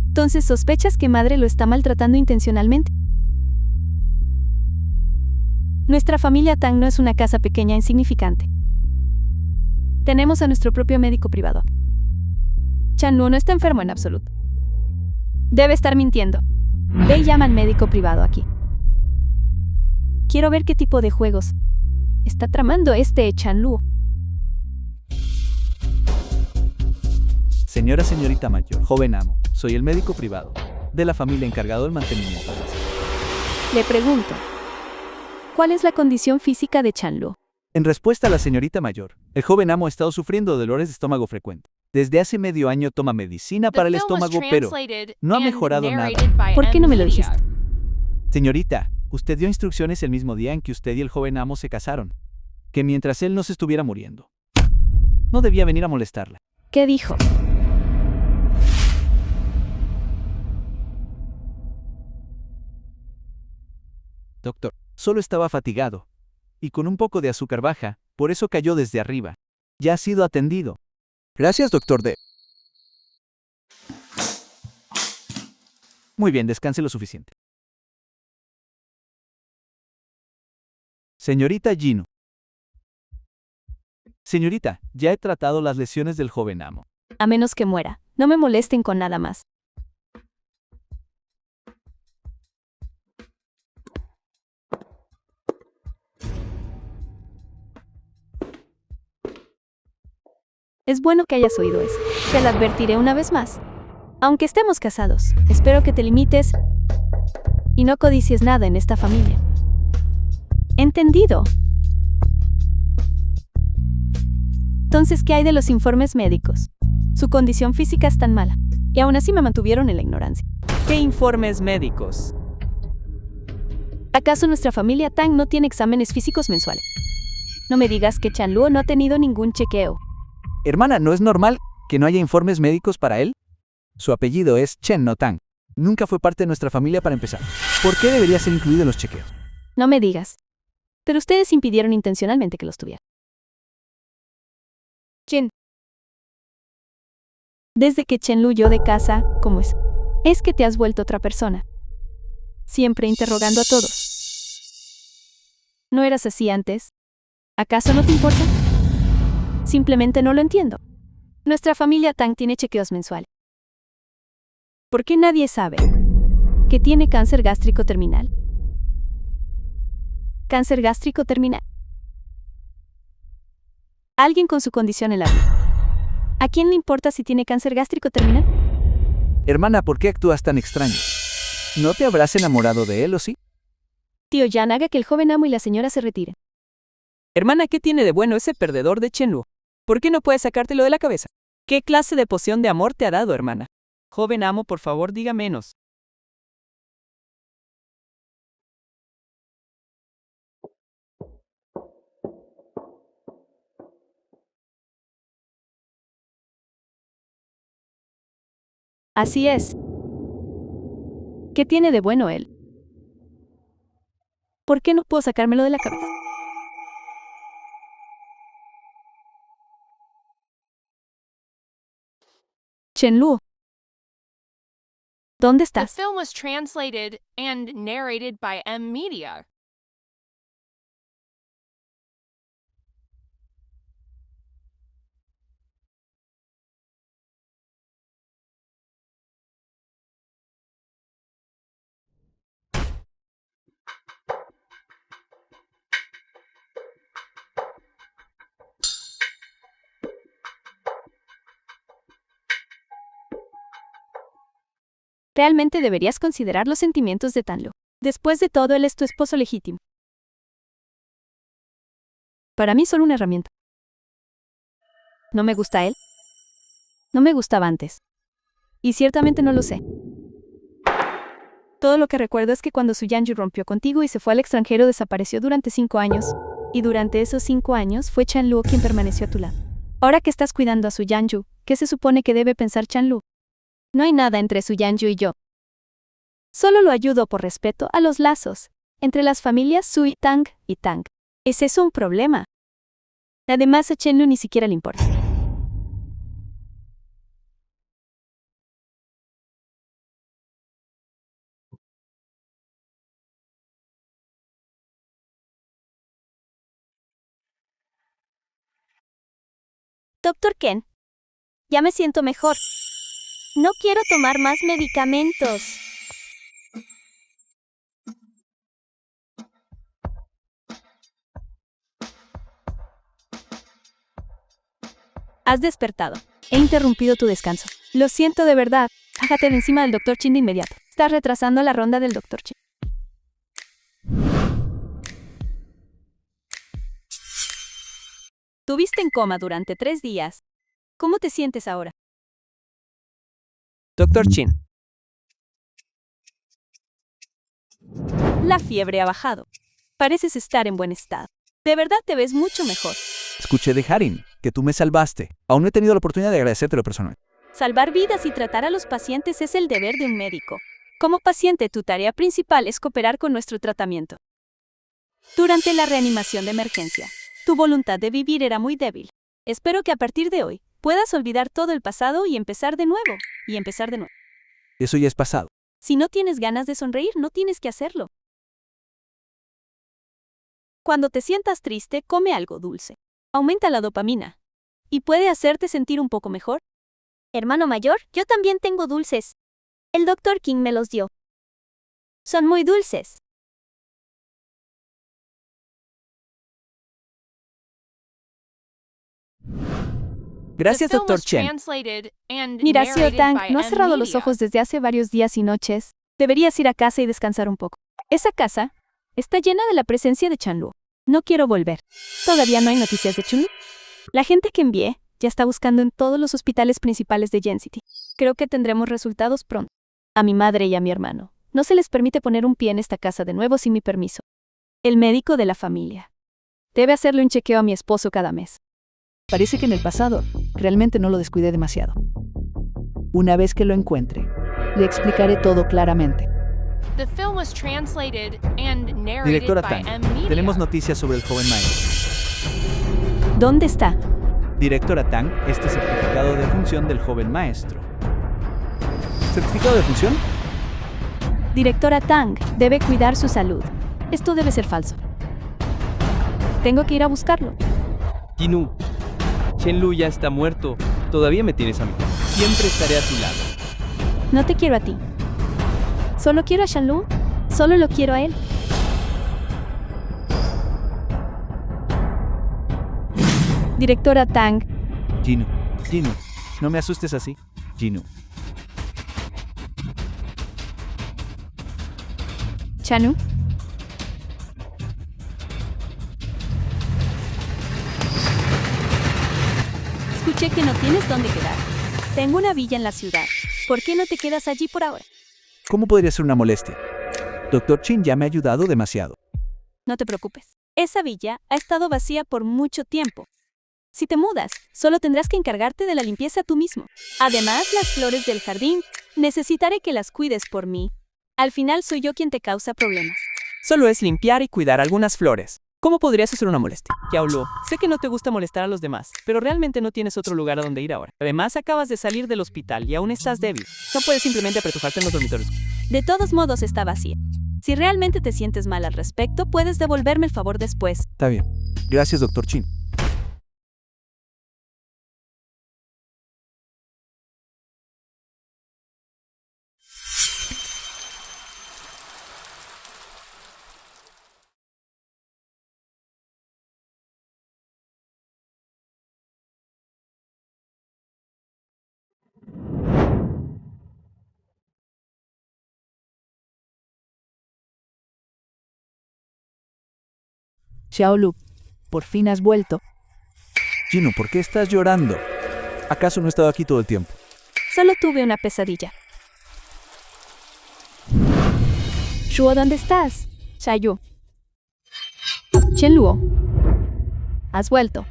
Entonces, ¿sospechas que madre lo está maltratando intencionalmente? Nuestra familia Tang no es una casa pequeña e insignificante. Tenemos a nuestro propio médico privado. Chan-Luo no está enfermo en absoluto. Debe estar mintiendo. Ve y llama al médico privado aquí. Quiero ver qué tipo de juegos está tramando este Chan-Luo. Señorita mayor, joven amo, soy el médico privado de la familia encargado del mantenimiento. Le pregunto, ¿cuál es la condición física de Chan-Luo? En respuesta a la señorita mayor, el joven amo ha estado sufriendo dolores de estómago frecuentes. Desde hace medio año toma medicina para el The film was estómago, pero translated no ha and mejorado nada. narrated by ¿Por qué no me lo Emilia. dijiste? Señorita, usted dio instrucciones el mismo día en que usted y el joven amo se casaron, que mientras él no se estuviera muriendo, no debía venir a molestarla. ¿Qué dijo? Doctor, solo estaba fatigado y con un poco de azúcar baja, por eso cayó desde arriba. Ya ha sido atendido. Gracias, doctor D. Muy bien, descanse lo suficiente. Señorita Gino. Señorita, ya he tratado las lesiones del joven amo. A menos que muera, no me molesten con nada más. Es bueno que hayas oído eso. Te lo advertiré una vez más. Aunque estemos casados, espero que te limites y no codicies nada en esta familia. ¿Entendido? Entonces, ¿qué hay de los informes médicos? Su condición física es tan mala, y aún así me mantuvieron en la ignorancia. ¿Qué informes médicos? La ¿Acaso nuestra familia Tang no tiene exámenes físicos mensuales? No me digas que Chanluo no ha tenido ningún chequeo. Hermana, ¿no es normal que no haya informes médicos para él? Su apellido es Chen no Tang. Nunca fue parte de nuestra familia para empezar. ¿Por qué debería ser incluido en los chequeos? No me digas. Pero ustedes impidieron intencionalmente que los tuviera. Chen. Desde que Chenlu huyó de casa, ¿cómo es? Es que te has vuelto otra persona. Siempre interrogando a todos. ¿No eras así antes? ¿Acaso no te importa? Simplemente no lo entiendo. Nuestra familia Tang tiene chequeos mensuales. ¿Por qué nadie sabe que tiene cáncer gástrico terminal? Cáncer gástrico terminal. Alguien con su condición en la vida. ¿A quién le importa si tiene cáncer gástrico terminal? Hermana, ¿por qué actúas tan extraño? ¿No te habrás enamorado de él o sí? Tío Yan, haga que el joven amo y la señora se retiren. Hermana, ¿qué tiene de bueno ese perdedor de Chenluo? ¿Por qué no puedes sacártelo de la cabeza? ¿Qué clase de poción de amor te ha dado, hermana? Joven amo, por favor, diga menos. Así es. ¿Qué tiene de bueno él? ¿Por qué no puedo sacármelo de la cabeza? Chenluo. ¿Dónde The estás? film was translated and narrated by M Media. Realmente deberías considerar los sentimientos de Tanlo. Después de todo, él es tu esposo legítimo. Para mí solo una herramienta. ¿No me gusta él? No me gustaba antes. Y ciertamente no lo sé. Todo lo que recuerdo es que cuando Su Yanju rompió contigo y se fue al extranjero, desapareció durante 5 años. Y durante esos 5 años fue Chanluo quien permaneció a tu lado. Ahora que estás cuidando a Su Yanju, ¿qué se supone que debe pensar Chanluo? No hay nada entre Su Yanju y yo. Solo lo ayudo por respeto a los lazos entre las familias Sui Tang y Tang. ¿Es eso un problema? Además, a Chenlu ni siquiera le importa. Doctor Ken, ya me siento mejor. No quiero tomar más medicamentos. Has despertado. He interrumpido tu descanso. Lo siento de verdad. Bájate de encima del Dr. Chin de inmediato. Estás retrasando la ronda del Dr. Chin. Tuviste en coma durante 3 días. ¿Cómo te sientes ahora? Doctor Chin. La fiebre ha bajado. Pareces estar en buen estado. De verdad te ves mucho mejor. Escuché de Harin que tú me salvaste. Aún no he tenido la oportunidad de agradecértelo personal. Salvar vidas y tratar a los pacientes es el deber de un médico. Como paciente, tu tarea principal es cooperar con nuestro tratamiento. Durante la reanimación de emergencia, tu voluntad de vivir era muy débil. Espero que a partir de hoy puedas olvidar todo el pasado y empezar de nuevo. Eso ya es pasado. Si no tienes ganas de sonreír, no tienes que hacerlo. Cuando te sientas triste, come algo dulce. Aumenta la dopamina. Y puede hacerte sentir un poco mejor. Hermano mayor, yo también tengo dulces. El Dr. King me los dio. Son muy dulces. Gracias, The film Dr. was Chen. translated and Mira, narrated Sio Tang, by no has M cerrado los Media. ojos desde hace varios días y noches. Deberías ir a casa y descansar un poco. Esa casa está llena de la presencia de Chanluo. No quiero volver. ¿Todavía no hay noticias de Chanluo? La gente que envié ya está buscando en todos los hospitales principales de Gen City. Creo que tendremos resultados pronto. A mi madre y a mi hermano No se les permite poner un pie en esta casa de nuevo sin mi permiso. El médico de la familia. Debe hacerle un chequeo a mi esposo cada mes. Parece que en el pasado realmente no lo descuidé demasiado. Una vez que lo encuentre, le explicaré todo claramente. The film was translated and narrated Directora by Tang, M. tenemos Media. noticias sobre el joven maestro. ¿Dónde está? Directora Tang, este certificado de función del joven maestro. ¿Certificado de función? Directora Tang, debe cuidar su salud. Esto debe ser falso. Tengo que ir a buscarlo. Jinu, Chenlu ya está muerto. Todavía me tienes a mí. Siempre estaré a tu lado. No te quiero a ti. Solo quiero a Shanlu. Solo lo quiero a él. Directora Tang, Jinu, no me asustes así. Jinu, Chanu. Escuché que no tienes dónde quedar. Tengo una villa en la ciudad. ¿Por qué no te quedas allí por ahora? ¿cómo podría ser una molestia? Dr. Chin ya me ha ayudado demasiado. No te preocupes. Esa villa ha estado vacía por mucho tiempo. Si te mudas, solo tendrás que encargarte de la limpieza tú mismo. Además, las flores del jardín, necesitaré que las cuides por mí. Al final soy yo quien te causa problemas. Solo es limpiar y cuidar algunas flores. ¿Cómo podrías hacer una molestia? Yaolu, sé que no te gusta molestar a los demás, pero realmente no tienes otro lugar a donde ir ahora. Además, acabas de salir del hospital y aún estás débil. No puedes simplemente apretujarte en los dormitorios. De todos modos, está vacía. Si realmente te sientes mal al respecto, puedes devolverme el favor después. Está bien. Gracias, Dr. Chin. Xiaolu, por fin has vuelto. Jinu, ¿por qué estás llorando? ¿Acaso no he estado aquí todo el tiempo? Solo tuve una pesadilla. Shuo, ¿dónde estás? Shayu. Chenluo. Has vuelto.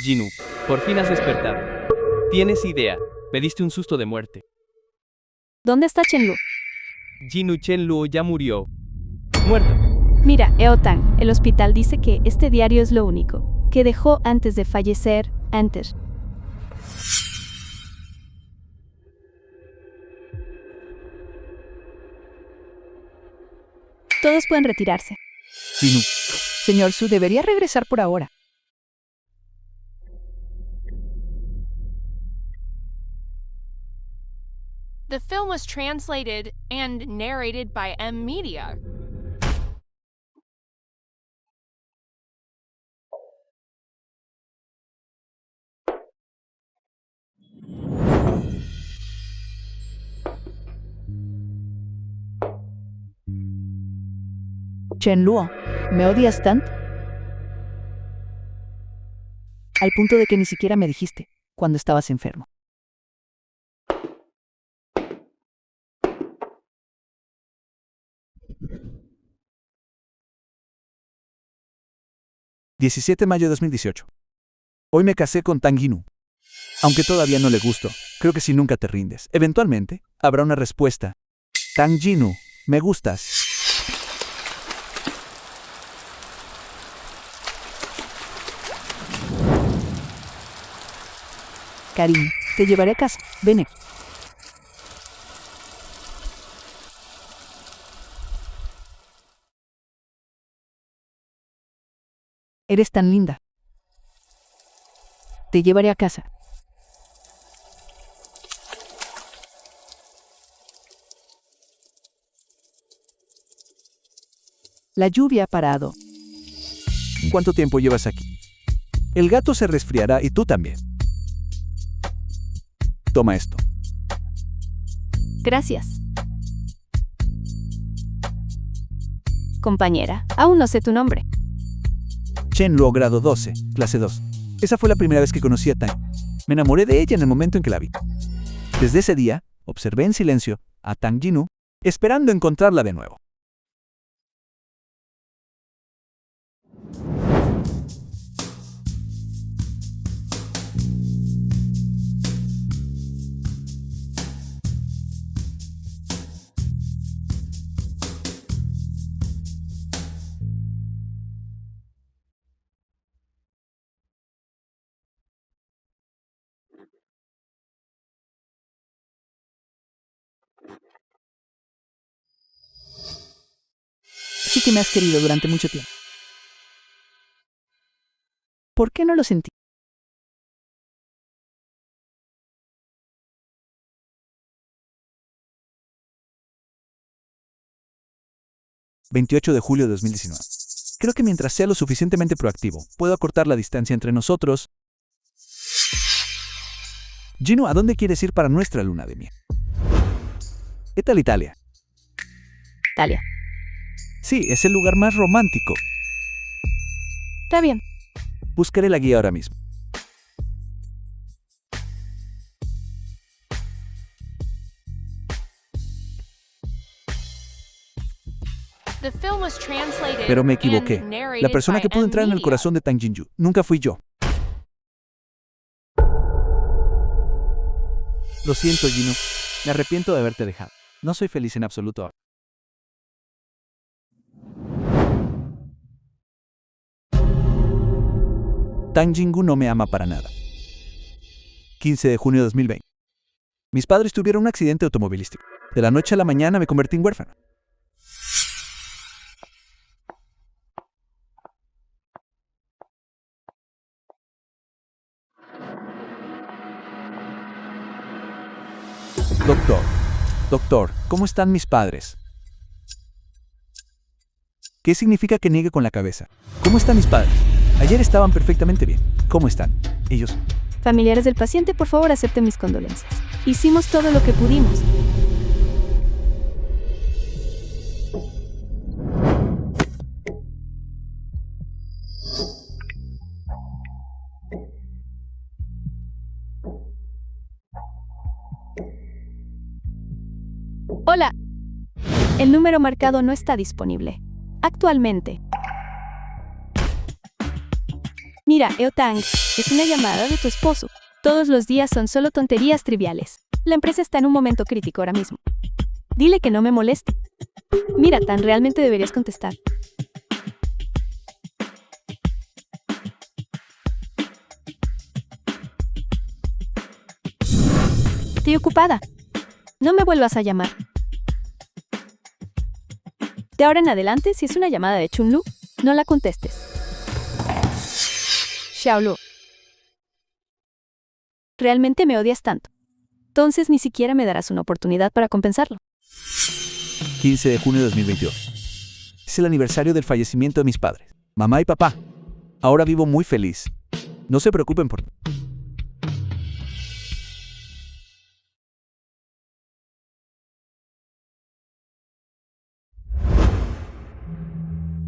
Jinu, por fin has despertado. Tienes idea. Me diste un susto de muerte. ¿Dónde está Chenlu? Jinu Chenlu ya murió. Muerto. Mira, Eotang, el hospital dice que este diario es lo único que dejó antes de fallecer, antes. Todos pueden retirarse. Jinu, Señor Su debería regresar por ahora. The film was translated and narrated by M. Media. Chenluo, ¿me odias tanto? Al punto de que ni siquiera me dijiste cuando estabas enfermo. ...17 de mayo de 2018. Hoy me casé con Tang Jinu. Aunque todavía no le gusto, creo que si nunca te rindes, eventualmente, habrá una respuesta. Tang Jinu, me gustas. Karim, te llevaré a casa. Ven. Eres tan linda. Te llevaré a casa. La lluvia ha parado. ¿Cuánto tiempo llevas aquí? El gato se resfriará y tú también. Toma esto. Gracias. Compañera, aún no sé tu nombre. Chenluo, grado 12, clase 2. Esa fue la primera vez que conocí a Tang. Me enamoré de ella en el momento en que la vi. Desde ese día, observé en silencio a Tang Jinu esperando encontrarla de nuevo. Sí que me has querido durante mucho tiempo. ¿Por qué no lo sentí? ...28 de julio de 2019. Creo que mientras sea lo suficientemente proactivo, puedo acortar la distancia entre nosotros. Gino, ¿a dónde quieres ir para nuestra luna de miel? ¿Qué tal Italia? Talia. Sí, es el lugar más romántico. Está bien. Buscaré la guía ahora mismo. The film was translated Pero me equivoqué. and narrated La persona by que pudo entrar en el M. corazón de Tang Jinju nunca fui yo. Lo siento, Gino. Me arrepiento de haberte dejado. No soy feliz en absoluto ahora. Tang Jingu no me ama para nada. 15 de junio de 2020. Mis padres tuvieron un accidente automovilístico. De la noche a la mañana me convertí en huérfano. Doctor, ¿cómo están mis padres? ¿Qué significa que niegue con la cabeza? ¿Cómo están mis padres? Ayer estaban perfectamente bien. ¿Cómo están? Ellos. Familiares del paciente, por favor, acepten mis condolencias. Hicimos todo lo que pudimos. Hola. El número marcado no está disponible. Actualmente. Mira, Eotang, es una llamada de tu esposo. Todos los días son solo tonterías triviales. La empresa está en un momento crítico ahora mismo. Dile que no me moleste. Mira, Tan, realmente deberías contestar. Estoy ocupada. No me vuelvas a llamar. De ahora en adelante, si es una llamada de Chunlu, no la contestes. Xiaolu. Realmente me odias tanto. Entonces ni siquiera me darás una oportunidad para compensarlo. 15 de junio de 2022. Es el aniversario del fallecimiento de mis padres, mamá y papá. Ahora vivo muy feliz. No se preocupen por mí.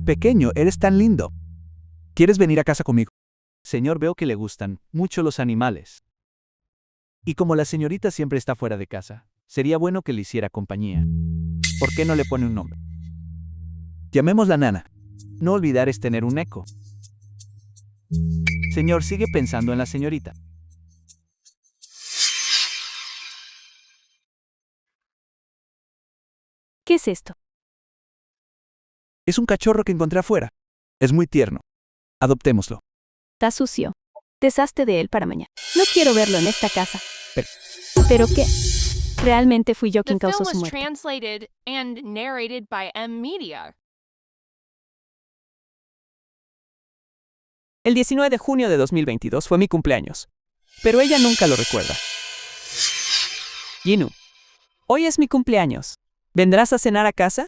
Pequeño, eres tan lindo. ¿Quieres venir a casa conmigo? Señor, veo que le gustan mucho los animales. Y como la señorita siempre está fuera de casa, sería bueno que le hiciera compañía. ¿Por qué no le pone un nombre? Llamémosla Nana. No olvidar es tener un eco. Señor, sigue pensando en la señorita. ¿Qué es esto? Es un cachorro que encontré afuera. Es muy tierno. Adoptémoslo. Está sucio. Deshazte de él para mañana. No quiero verlo en esta casa. ¿Pero qué? Realmente fui yo The quien film causó su was muerte. translated and narrated by M. Media. El 19 de junio de 2022 fue mi cumpleaños, pero ella nunca lo recuerda. Ginu, hoy es mi cumpleaños. ¿Vendrás a cenar a casa?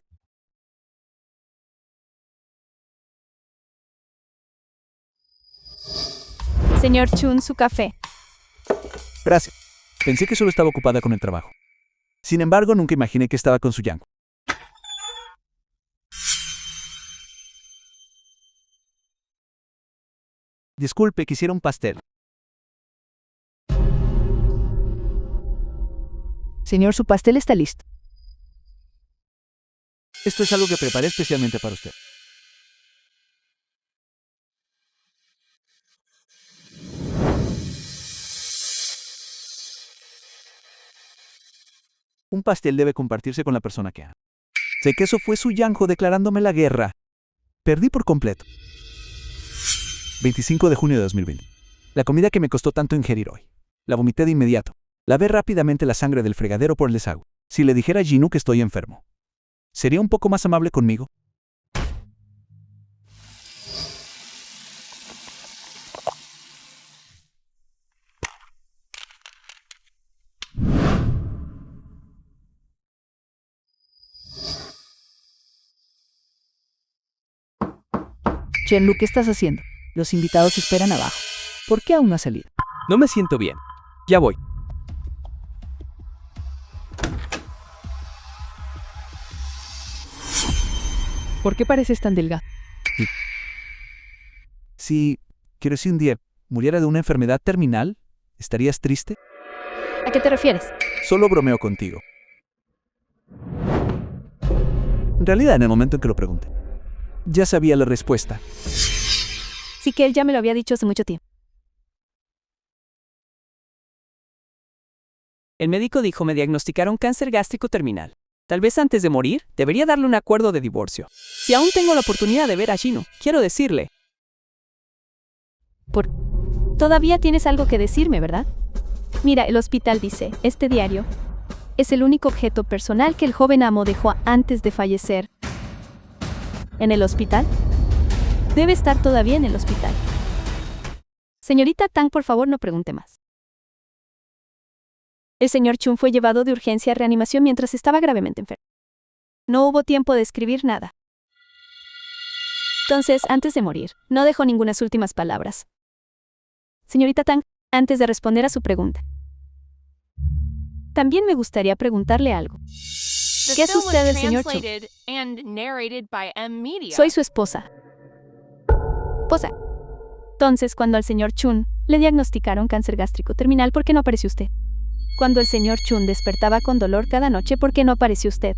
Señor Chun, su café. Gracias. Pensé que solo estaba ocupada con el trabajo. Sin embargo, nunca imaginé que estaba con su yango. Disculpe, quisiera un pastel. Señor, su pastel está listo. Esto es algo que preparé especialmente para usted. Un pastel debe compartirse con la persona que ama. Sé que eso fue su Yanjo declarándome la guerra. Perdí por completo. 25 de junio de 2020. La comida que me costó tanto ingerir hoy. La vomité de inmediato. Lavé rápidamente la sangre del fregadero por el desagüe. Si le dijera a Jinu que estoy enfermo, ¿sería un poco más amable conmigo? Chenlu, ¿qué estás haciendo? Los invitados esperan abajo. ¿Por qué aún no has salido? No me siento bien. Ya voy. ¿Por qué pareces tan delgado? Si, quiero decir, un día muriera de una enfermedad terminal, ¿estarías triste? ¿A qué te refieres? Solo bromeo contigo. En realidad, en el momento en que lo pregunté, ya sabía la respuesta. Sí que él ya me lo había dicho hace mucho tiempo. El médico dijo me diagnosticaron cáncer gástrico terminal. Tal vez antes de morir, debería darle un acuerdo de divorcio. Si aún tengo la oportunidad de ver a Jinu, quiero decirle. Todavía tienes algo que decirme, ¿verdad? Mira, el hospital dice, este diario es el único objeto personal que el joven amo dejó antes de fallecer. ¿En el hospital? Debe estar todavía en el hospital. Señorita Tang, por favor, no pregunte más. El señor Chun fue llevado de urgencia a reanimación mientras estaba gravemente enfermo. No hubo tiempo de escribir nada. Entonces, antes de morir, no dejó ninguna últimas palabras. Señorita Tang, antes de responder a su pregunta, también me gustaría preguntarle algo. The ¿Qué es film usted was del señor Chun? translated and narrated by M-Media. Soy su esposa. Esposa. Entonces, cuando al señor Chun le diagnosticaron cáncer gástrico terminal, ¿por qué no apareció usted? Cuando el señor Chun despertaba con dolor cada noche, ¿por qué no apareció usted?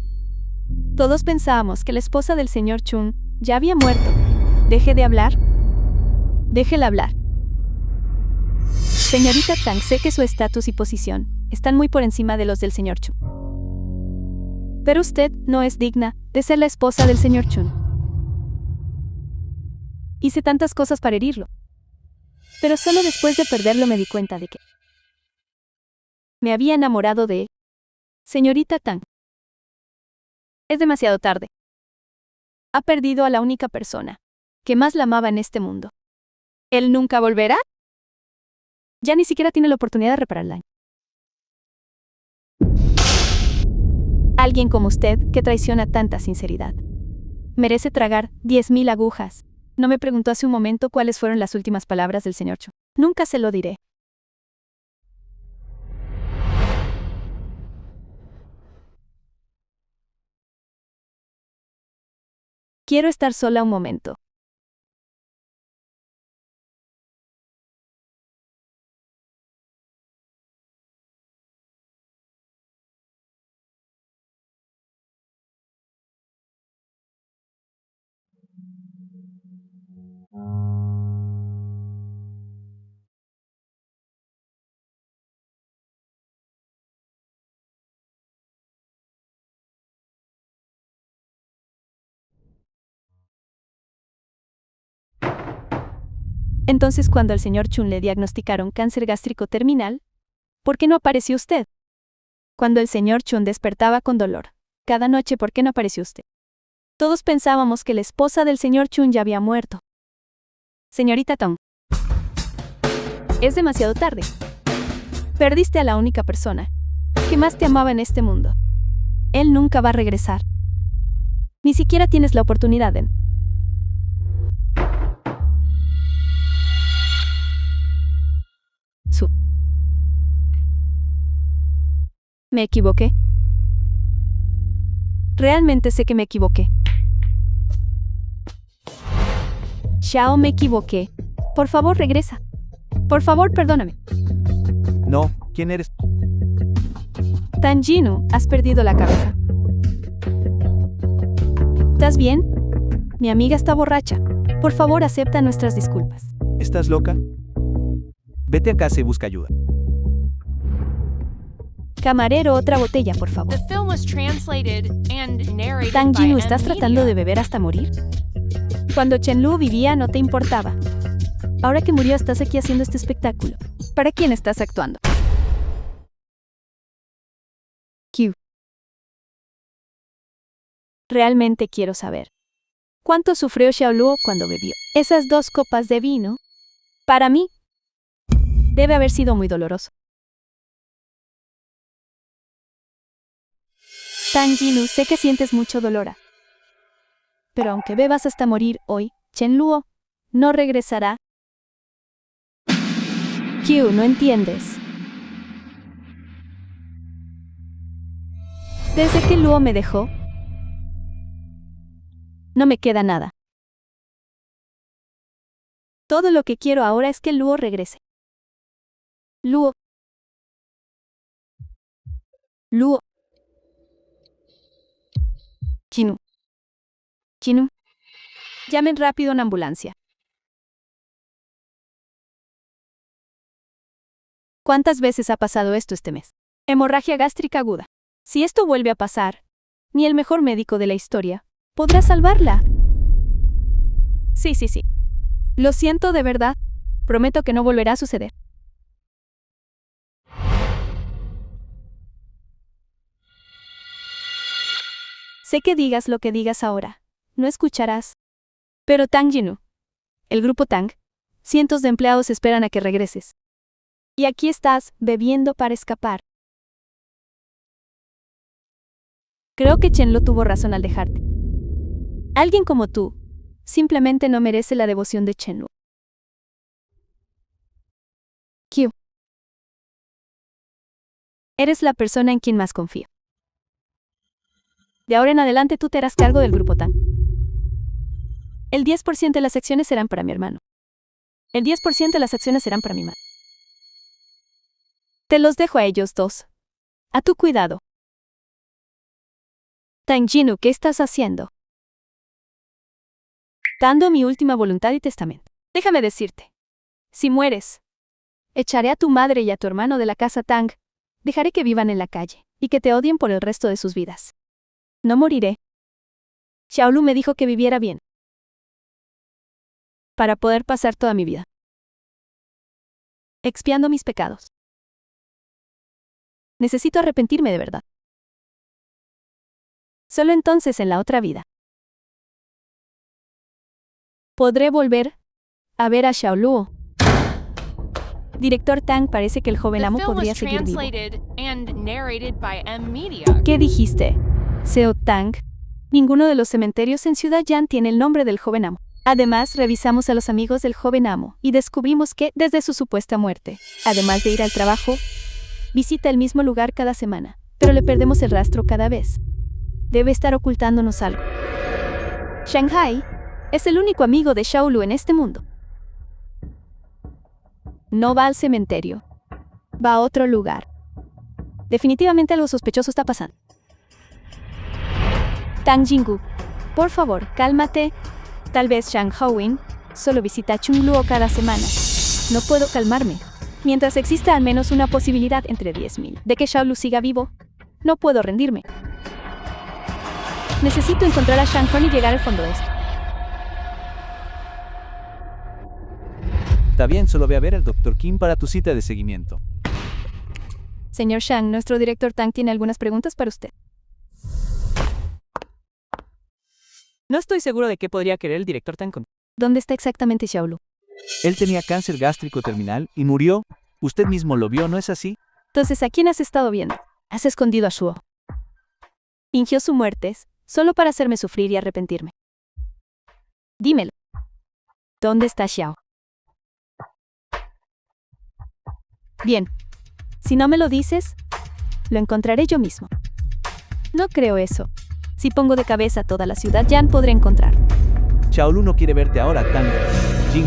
Todos pensábamos que la esposa del señor Chun ya había muerto. Deje de hablar. Déjela hablar. Señorita Tang, sé que su estatus y posición están muy por encima de los del señor Chun. Pero usted no es digna de ser la esposa del señor Chun. Hice tantas cosas para herirlo. Pero solo después de perderlo me di cuenta de que me había enamorado de él. Señorita Tang. Es demasiado tarde. Ha perdido a la única persona que más la amaba en este mundo. ¿Él nunca volverá? Ya ni siquiera tiene la oportunidad de reparar el daño. Alguien como usted, que traiciona tanta sinceridad, merece tragar 10,000 agujas. No me preguntó hace un momento cuáles fueron las últimas palabras del señor Chu. Nunca se lo diré. Quiero estar sola un momento. Entonces, cuando al señor Chun le diagnosticaron cáncer gástrico terminal, ¿por qué no apareció usted? Cuando el señor Chun despertaba con dolor cada noche, ¿por qué no apareció usted? Todos pensábamos que la esposa del señor Chun ya había muerto. Señorita Tong. Es demasiado tarde. Perdiste a la única persona que más te amaba en este mundo. Él nunca va a regresar. Ni siquiera tienes la oportunidad de... ¿Me equivoqué? Realmente sé que me equivoqué. Xiao, me equivoqué. Por favor, regresa. Por favor, perdóname. No, ¿quién eres? Tan Jinu, has perdido la cabeza. ¿Estás bien? Mi amiga está borracha. Por favor, acepta nuestras disculpas. ¿Estás loca? Vete a casa y busca ayuda. Camarero, otra botella, por favor. The film was translated and narrated Tang by Jinu, M ¿estás Media. tratando de beber hasta morir? Cuando Chen-Lu vivía no te importaba. Ahora que murió estás aquí haciendo este espectáculo. ¿Para quién estás actuando? Q. Realmente quiero saber. ¿Cuánto sufrió Xiaoluo cuando bebió esas 2 copas de vino? Para mí, debe haber sido muy doloroso. Tang Jinu, sé que sientes mucho dolor. Pero aunque bebas hasta morir hoy, Chen-Luo no regresará. Q, no entiendes. Desde que Luo me dejó, no me queda nada. Todo lo que quiero ahora es que Luo regrese. Luo. Luo. Kinu. Kinu. Llamen rápido a una ambulancia. ¿Cuántas veces ha pasado esto este mes? Hemorragia gástrica aguda. Si esto vuelve a pasar, ni el mejor médico de la historia podrá salvarla. Sí. Lo siento de verdad. Prometo que no volverá a suceder. Sé que digas lo que digas ahora. No escucharás. Pero Tang Jinu, el grupo Tang, cientos de empleados esperan a que regreses. Y aquí estás, bebiendo para escapar. Creo que Chen Lo tuvo razón al dejarte. Alguien como tú simplemente no merece la devoción de Chen Lo. Q. Eres la persona en quien más confío. De ahora en adelante tú te harás cargo del grupo Tang. El 10% de las acciones serán para mi hermano. El 10% de las acciones serán para mi madre. Te los dejo a ellos dos. A tu cuidado. Tang Jinu, ¿qué estás haciendo? Dando mi última voluntad y testamento. Déjame decirte. Si mueres, echaré a tu madre y a tu hermano de la casa Tang. Dejaré que vivan en la calle y que te odien por el resto de sus vidas. No moriré. Xiaolu me dijo que viviera bien. Para poder pasar toda mi vida expiando mis pecados. Necesito arrepentirme de verdad. Solo entonces en la otra vida podré volver a ver a Xiaoluo. Director Tang, parece que el joven The amo film podría was seguir vivo. translated and narrated by M Media. ¿Qué dijiste? Seo Tang. Ninguno de los cementerios en Ciudad Yan tiene el nombre del joven amo. Además, revisamos a los amigos del joven amo y descubrimos que, desde su supuesta muerte, además de ir al trabajo, visita el mismo lugar cada semana, pero le perdemos el rastro cada vez. Debe estar ocultándonos algo. Shanghai es el único amigo de Xiaolu en este mundo. No va al cementerio. Va a otro lugar. Definitivamente algo sospechoso está pasando. Tang Jinggu, por favor, cálmate. Tal vez Shang Haowen solo visita a Chung Luo cada semana. No puedo calmarme. Mientras exista al menos una posibilidad entre 10.000 de que Xiaolu siga vivo, no puedo rendirme. Necesito encontrar a Shang Hong y llegar al fondo de esto. Está bien, solo ve a ver al Dr. Kim para tu cita de seguimiento. Señor Shang, nuestro director Tang tiene algunas preguntas para usted. No estoy seguro de qué podría querer el director Tang con. ¿Dónde está exactamente Xiaolu? Él tenía cáncer gástrico terminal y murió. Usted mismo lo vio, ¿no es así? Entonces, ¿a quién has estado viendo? Has escondido a Shuo. Fingió su muerte solo para hacerme sufrir y arrepentirme. Dímelo. ¿Dónde está Xiao? Bien. Si no me lo dices, lo encontraré yo mismo. No creo eso. Si pongo de cabeza toda la ciudad, Yan podré encontrar. Xiaolu no quiere verte ahora, Tang Jing.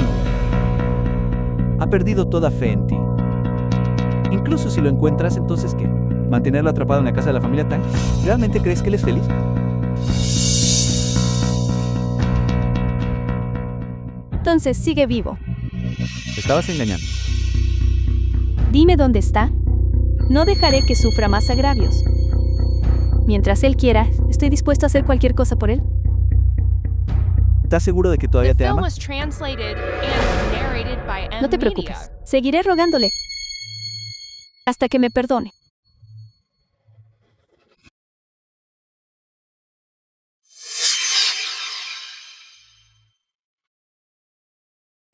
Ha perdido toda fe en ti. Incluso si lo encuentras, entonces ¿qué? ¿Mantenerlo atrapado en la casa de la familia Tang? ¿Realmente crees que él es feliz? Entonces sigue vivo. Te estabas engañando. Dime dónde está. No dejaré que sufra más agravios. Mientras él quiera, estoy dispuesto a hacer cualquier cosa por él. ¿Estás seguro de que The todavía te film ama? was translated and narrated by M. No te Media. preocupes. Seguiré rogándole. Hasta que me perdone.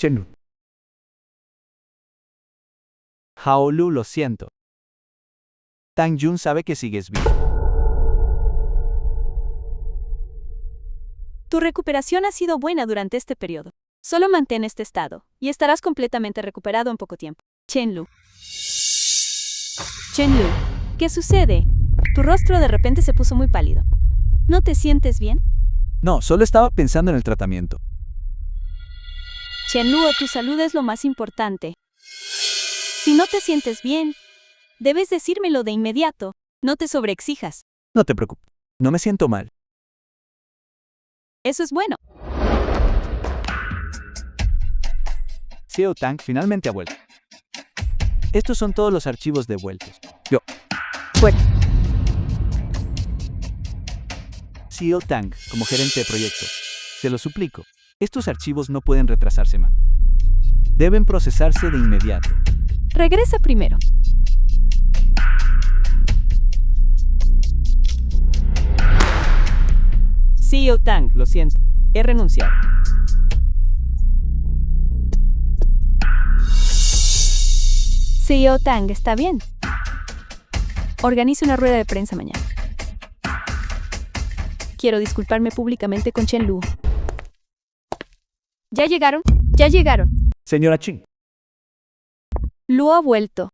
Chenlu. Haolu, lo siento. Tang Jun sabe que sigues vivo. Tu recuperación ha sido buena durante este periodo. Solo mantén este estado, y estarás completamente recuperado en poco tiempo. Chenlu. Chenlu, ¿qué sucede? Tu rostro de repente se puso muy pálido. ¿No te sientes bien? No, solo estaba pensando en el tratamiento. Chenluo, tu salud es lo más importante. Si no te sientes bien, debes decírmelo de inmediato. No te sobreexijas. No te preocupes. No me siento mal. Eso es bueno. Xiao Tang finalmente ha vuelto. Estos son todos los archivos devueltos. Xiao Tang, como gerente de proyecto, se lo suplico. Estos archivos no pueden retrasarse más. Deben procesarse de inmediato. Regresa primero. CEO Tang, lo siento. He renunciado. CEO Tang, está bien. Organice una rueda de prensa mañana. Quiero disculparme públicamente con Chen Lu. ¿Ya llegaron? Ya llegaron. Señora Ching, Lu ha vuelto.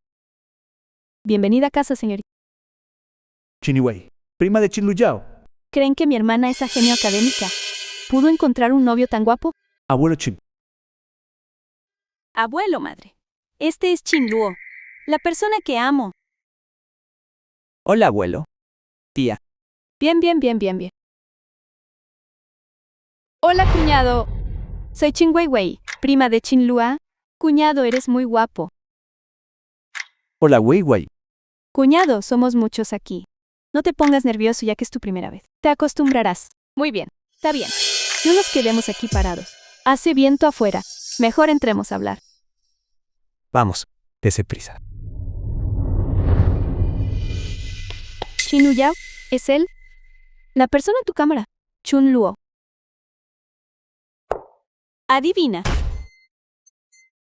Bienvenida a casa, señorita. Chiniwei, prima de Chin Lu Yao, ¿Creen que mi hermana es genio académica? ¿Pudo encontrar un novio tan guapo? abuelo Chin. Abuelo, madre. Este es Chin Luo, la persona que amo. Hola, abuelo. Tía. Bien. Hola, cuñado. Soy Chin Weiwei, prima de Chin Lua. Cuñado, eres muy guapo. Hola, Wei Wei. Cuñado, somos muchos aquí. No te pongas nervioso ya que es tu primera vez. Te acostumbrarás. Muy bien, está bien. No nos quedemos aquí parados. Hace viento afuera. Mejor entremos a hablar. Vamos, dese prisa. Chin Lu Yao, ¿es él? La persona en tu cámara. Chun Luo. Adivina.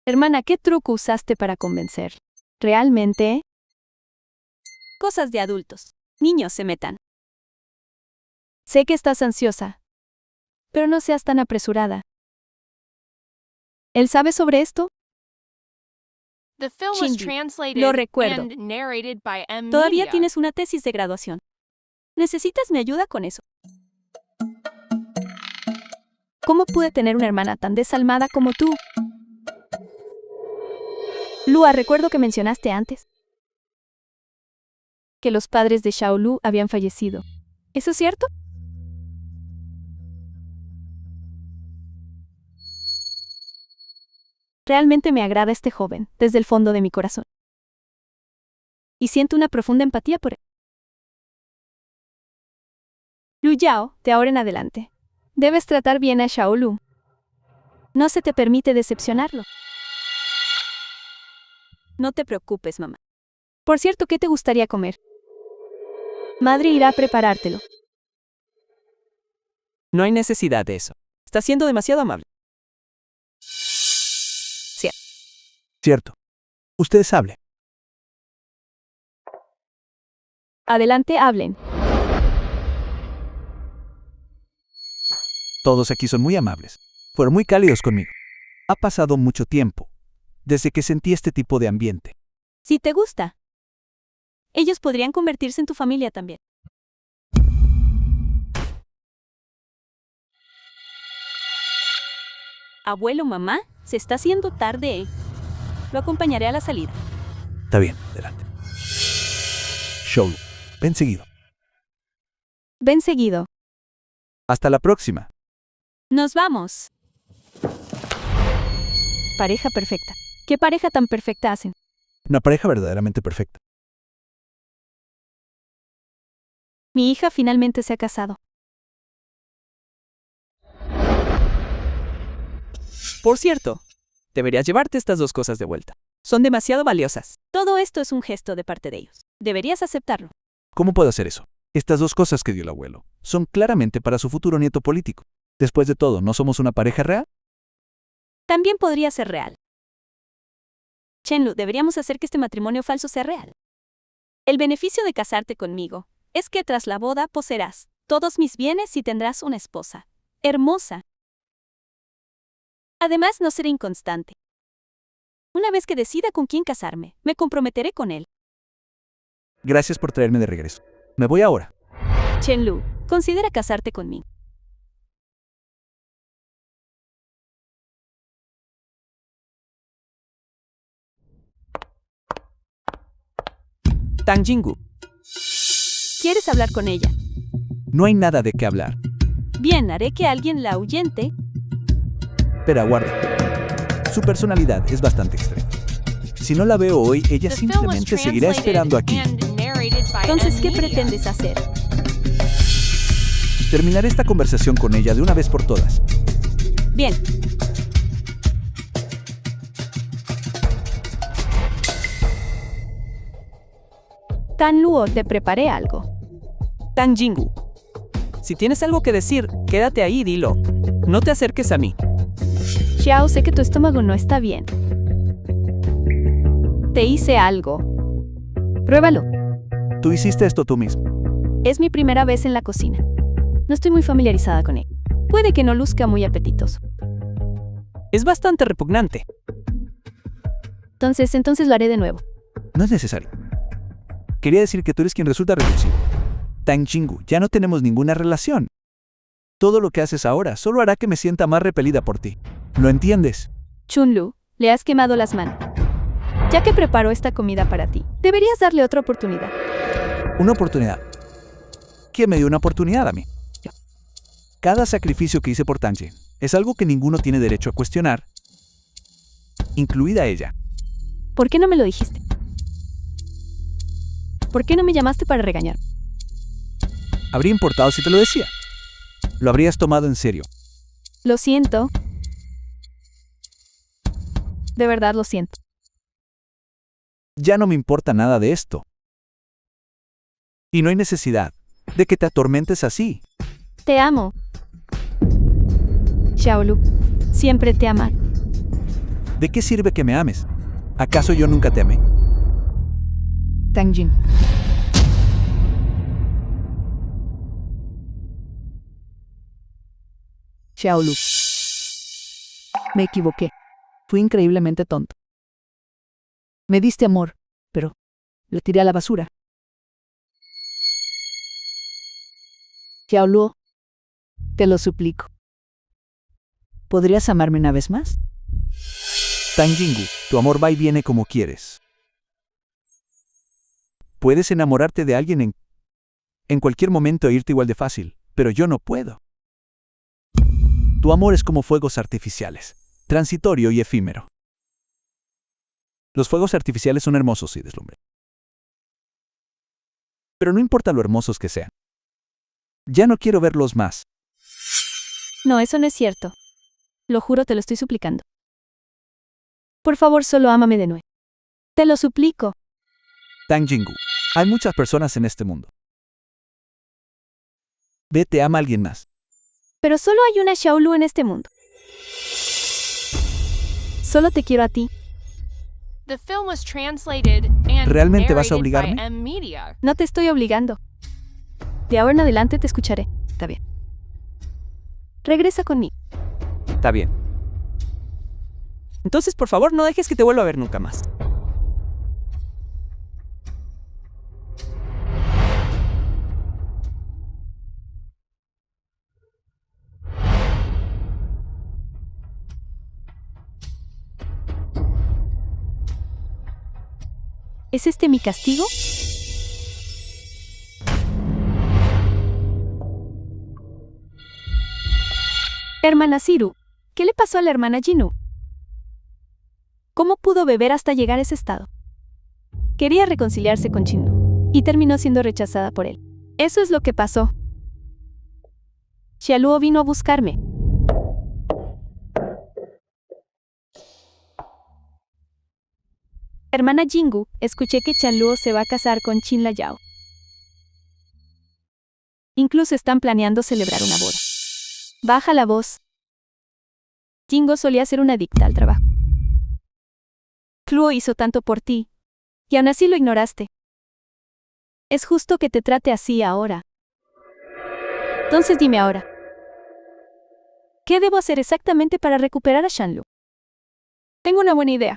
Hermana, ¿qué truco usaste para convencer? ¿Realmente? Cosas de adultos. Niños se metan. Sé que estás ansiosa, pero no seas tan apresurada. ¿Él sabe sobre esto? The film was Shinji, translated lo recuerdo. and narrated by M. Todavía Media. tienes una tesis de graduación. ¿Necesitas mi ayuda con eso? ¿Cómo pude tener una hermana tan desalmada como tú? Lua, recuerdo que mencionaste antes que los padres de Xiaolu habían fallecido. ¿Eso es cierto? Realmente me agrada este joven, desde el fondo de mi corazón. Y siento una profunda empatía por él. Lu Yao, de ahora en adelante, debes tratar bien a Xiaolu. No se te permite decepcionarlo. No te preocupes, mamá. Por cierto, ¿qué te gustaría comer? Madre irá a preparártelo. No hay necesidad de eso. Está siendo demasiado amable. Cierto. Ustedes hablen. Adelante, hablen. Todos aquí son muy amables. Fueron muy cálidos conmigo. Ha pasado mucho tiempo desde que sentí este tipo de ambiente. Si te gusta, ellos podrían convertirse en tu familia también. Abuelo, mamá, se está haciendo tarde. Lo acompañaré a la salida. Está bien, adelante. Show. Ven seguido. Ven seguido. Hasta la próxima. Nos vamos. Pareja perfecta. ¿Qué pareja tan perfecta hacen? Una pareja verdaderamente perfecta. Mi hija finalmente se ha casado. Por cierto, deberías llevarte estas 2 cosas de vuelta. Son demasiado valiosas. Todo esto es un gesto de parte de ellos. Deberías aceptarlo. ¿Cómo puedo hacer eso? Estas 2 cosas que dio el abuelo son claramente para su futuro nieto político. Después de todo, ¿no somos una pareja real? También podría ser real. Chenlu, deberíamos hacer que este matrimonio falso sea real. El beneficio de casarte conmigo es que tras la boda poseerás todos mis bienes y tendrás una esposa hermosa. Además, no seré inconstante. Una vez que decida con quién casarme, me comprometeré con él. Gracias por traerme de regreso. Me voy ahora. Chenlu, considera casarte conmigo. Tang Jinggu. ¿Quieres hablar con ella? No hay nada de qué hablar. Bien, haré que alguien la ahuyente. Pero aguarda. Su personalidad es bastante extrema. Si no la veo hoy, ella The film was simplemente seguirá translated esperando aquí. and narrated by Entonces, ¿qué M Media. pretendes hacer? Terminaré esta conversación con ella de una vez por todas. Bien. Tan Luo, te preparé algo. Tang Jinggu. Si tienes algo que decir, quédate ahí y dilo. No te acerques a mí. Xiao, sé que tu estómago no está bien. Te hice algo. Pruébalo. Tú hiciste esto tú mismo. Es mi primera vez en la cocina. No estoy muy familiarizada con él. Puede que no luzca muy apetitoso. Es bastante repugnante. Entonces lo haré de nuevo. No es necesario. Quería decir que tú eres quien resulta repulsivo. Tang Jinggu, ya no tenemos ninguna relación. Todo lo que haces ahora solo hará que me sienta más repelida por ti. ¿Lo entiendes? Chunlu, le has quemado las manos. Ya que preparó esta comida para ti, deberías darle otra oportunidad. Una oportunidad. ¿Quién me dio una oportunidad a mí? Cada sacrificio que hice por Tang es algo que ninguno tiene derecho a cuestionar, incluida ella. ¿Por qué no me lo dijiste? ¿Por qué no me llamaste para regañar? Habría importado si te lo decía. Lo habrías tomado en serio. Lo siento. De verdad lo siento. Ya no me importa nada de esto. Y no hay necesidad de que te atormentes así. Te amo. Xiaolu, siempre te ama. ¿De qué sirve que me ames? ¿Acaso yo nunca te amé? Tang Jin. Xiaolu. Me equivoqué. Fui increíblemente tonto. Me diste amor, pero lo tiré a la basura. Xiaolu, te lo suplico. ¿Podrías amarme una vez más? Tang Jinggu, tu amor va y viene como quieres. Puedes enamorarte de alguien en cualquier momento e irte igual de fácil, pero yo no puedo. Tu amor es como fuegos artificiales, transitorio y efímero. Los fuegos artificiales son hermosos y deslumbran. Pero no importa lo hermosos que sean. Ya no quiero verlos más. No, eso no es cierto. Lo juro, te lo estoy suplicando. Por favor, solo ámame de nuevo. Te lo suplico. Tang Jinggu, hay muchas personas en este mundo. Vete, ama a alguien más. Pero solo hay una Xiaolu en este mundo. Solo te quiero a ti. The film was translated and ¿Realmente vas a narrated obligarme? by M Media. No te estoy obligando. De ahora en adelante te escucharé. Está bien. Regresa conmigo. Está bien. Entonces, por favor, no dejes que te vuelva a ver nunca más. ¿Es este mi castigo? Hermana Siru, ¿qué le pasó a la hermana Jinu? ¿Cómo pudo beber hasta llegar a ese estado? Quería reconciliarse con Chinlu y terminó siendo rechazada por él. Eso es lo que pasó. Xiaoluo vino a buscarme. Hermana Jingu, escuché que Xiaoluo se va a casar con Qin Layao. Incluso están planeando celebrar una boda. Baja la voz. Jingu solía ser una adicta al trabajo. Luo hizo tanto por ti, y aún así lo ignoraste. Es justo que te trate así ahora. Entonces dime ahora, ¿qué debo hacer exactamente para recuperar a Shanlu? Tengo una buena idea.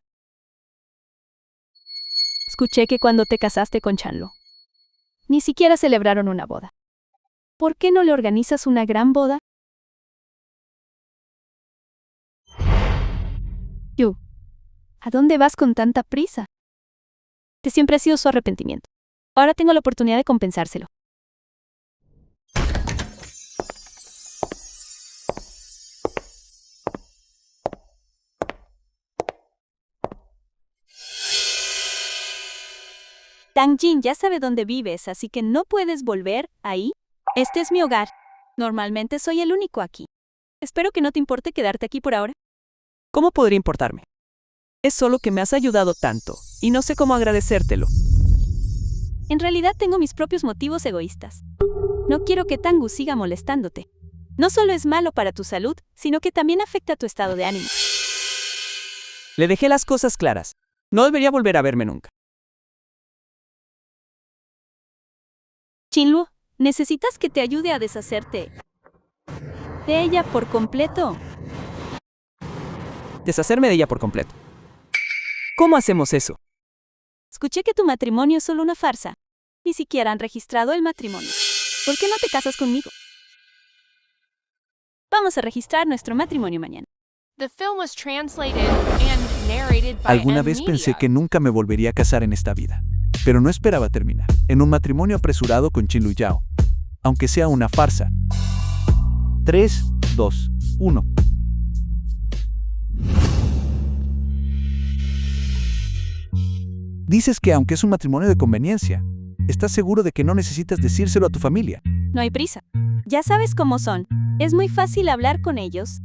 Escuché que cuando te casaste con Shanlu, ni siquiera celebraron una boda. ¿Por qué no le organizas una gran boda? Yu, ¿a dónde vas con tanta prisa? Te siempre ha sido su arrepentimiento. Ahora tengo la oportunidad de compensárselo. Tang Jin ya sabe dónde vives, así que no puedes volver ahí. Este es mi hogar. Normalmente soy el único aquí. Espero que no te importe quedarte aquí por ahora. ¿Cómo podría importarme? Es solo que me has ayudado tanto, y no sé cómo agradecértelo. En realidad tengo mis propios motivos egoístas. No quiero que Tangu siga molestándote. No solo es malo para tu salud, sino que también afecta tu estado de ánimo. Le dejé las cosas claras. No debería volver a verme nunca. Chinlu, necesitas que te ayude a deshacerte de ella por completo. Deshacerme de ella por completo. ¿Cómo hacemos eso? Escuché que tu matrimonio es solo una farsa. Ni siquiera han registrado el matrimonio. ¿Por qué no te casas conmigo? Vamos a registrar nuestro matrimonio mañana. The film was translated and narrated by Alguna M vez pensé Media. que nunca me volvería a casar en esta vida, pero no esperaba terminar en un matrimonio apresurado con Qin Luyao, aunque sea una farsa. 3, 2, 1. Dices que aunque es un matrimonio de conveniencia, estás seguro de que no necesitas decírselo a tu familia. No hay prisa. Ya sabes cómo son. Es muy fácil hablar con ellos.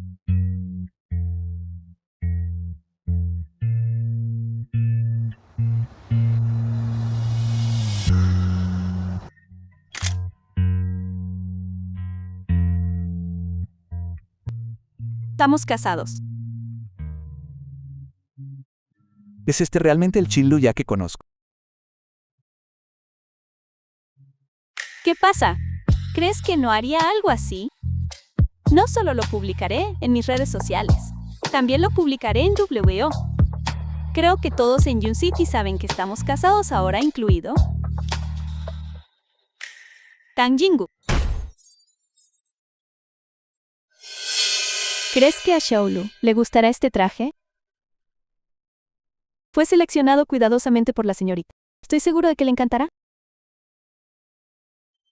Estamos casados. ¿Es este realmente el Qin Luya que conozco? ¿Qué pasa? ¿Crees que no haría algo así? No solo lo publicaré en mis redes sociales, también lo publicaré en WO. Creo que todos en Yun City saben que estamos casados ahora, incluido Tang Jingu. ¿Crees que a Xiaolu le gustará este traje? Fue seleccionado cuidadosamente por la señorita. Estoy seguro de que le encantará.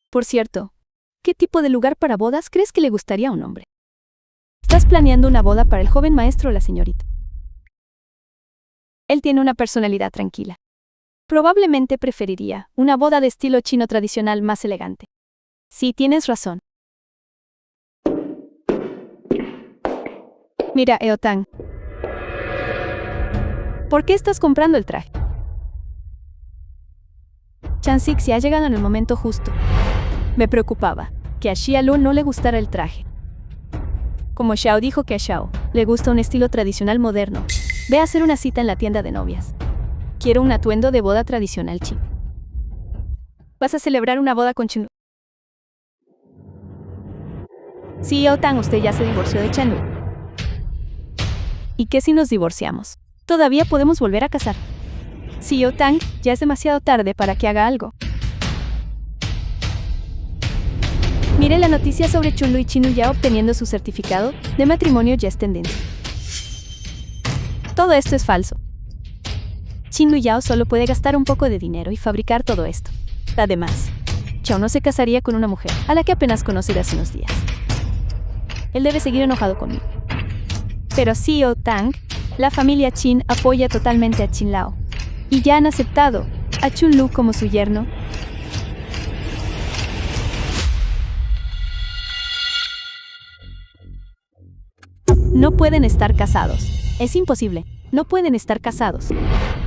Por cierto, ¿qué tipo de lugar para bodas crees que le gustaría a un hombre? Estás planeando una boda para el joven maestro o la señorita. Él tiene una personalidad tranquila. Probablemente preferiría una boda de estilo chino tradicional más elegante. Sí, tienes razón. Mira, Eotang. ¿Por qué estás comprando el traje? Chansixi ha llegado en el momento justo. Me preocupaba que a Xiaolu no le gustara el traje. Como Xiao dijo que a Xiao le gusta un estilo tradicional moderno, ve a hacer una cita en la tienda de novias. Quiero un atuendo de boda tradicional chino. ¿Vas a celebrar una boda con Chinlu? Sí, Eotang, usted ya se divorció de Chinlu. ¿Y qué si nos divorciamos? Todavía podemos volver a casar. Sí, Eotang, ya es demasiado tarde para que haga algo. Mire la noticia sobre Chunlu y Qin Luyao obteniendo su certificado de matrimonio ya es tendencia. Todo esto es falso. Qin Luyao solo puede gastar un poco de dinero y fabricar todo esto. Además, Xiao no se casaría con una mujer a la que apenas conoce de hace unos días. Él debe seguir enojado conmigo. Pero sí, Eotang, La familia Chin apoya totalmente a Chin Lao. Y ya han aceptado a Chun Lu como su yerno. No pueden estar casados. Es imposible. No pueden estar casados.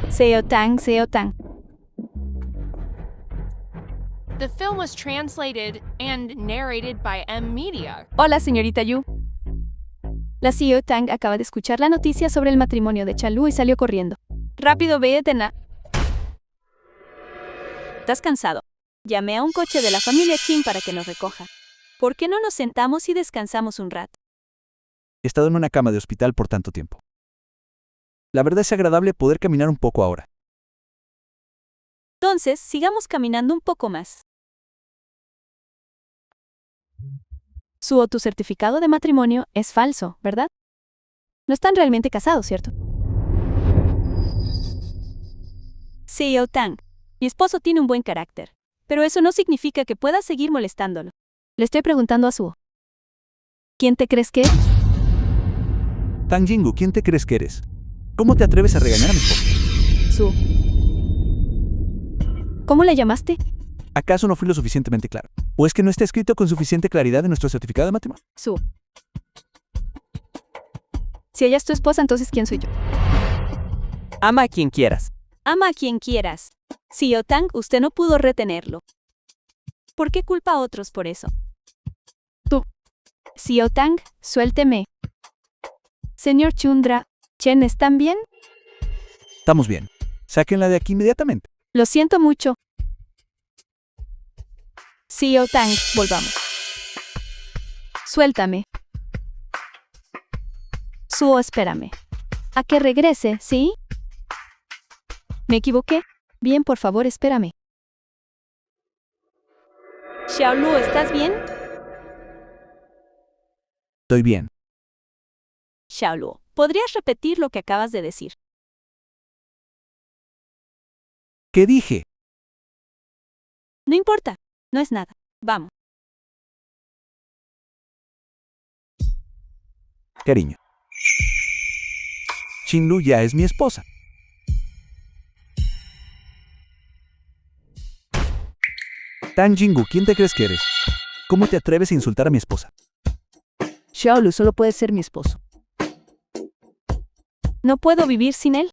Seo Tang, Seo Tang. The film was translated and narrated by M Media. Hola, señorita Yu. La CEO Tang acaba de escuchar la noticia sobre el matrimonio de Chan Lu y salió corriendo. Rápido, ve, Etena. ¿Estás cansado? Llamé a un coche de la familia Chin para que nos recoja. ¿Por qué no nos sentamos y descansamos un rato? He estado en una cama de hospital por tanto tiempo. La verdad es agradable poder caminar un poco ahora. Entonces, sigamos caminando un poco más. Suo, tu certificado de matrimonio es falso, ¿verdad? No están realmente casados, ¿cierto? CEO Tang, mi esposo tiene un buen carácter, pero eso no significa que pueda seguir molestándolo. Le estoy preguntando a Suo. ¿Quién te crees que eres? Tang Jingu, ¿quién te crees que eres? ¿Cómo te atreves a regañar a mi esposo? Suo. ¿Cómo la llamaste? ¿Acaso no fui lo suficientemente claro? ¿O es que no está escrito con suficiente claridad en nuestro certificado de matrimonio? Suo. Si ella es tu esposa, entonces ¿quién soy yo? Ama a quien quieras. Ama a quien quieras. CEO Tang, usted no pudo retenerlo. ¿Por qué culpa a otros por eso? Tú. CEO Tang, suélteme. Señor Chundra, ¿Chen están bien? Estamos bien. Sáquenla de aquí inmediatamente. Lo siento mucho. CEO Tang, volvamos. Suéltame. Suo, espérame. A que regrese, ¿sí? ¿Me equivoqué? Bien, por favor, espérame. Xiaolu, ¿estás bien? Estoy bien. Xiaolu, ¿podrías repetir lo que acabas de decir? ¿Qué dije? No importa, no es nada. Vamos. Cariño. Chin Lu ya es mi esposa. Tang Jingu, ¿quién te crees que eres? ¿Cómo te atreves a insultar a mi esposa? Xiaolu solo puede ser mi esposo. ¿No puedo vivir sin él?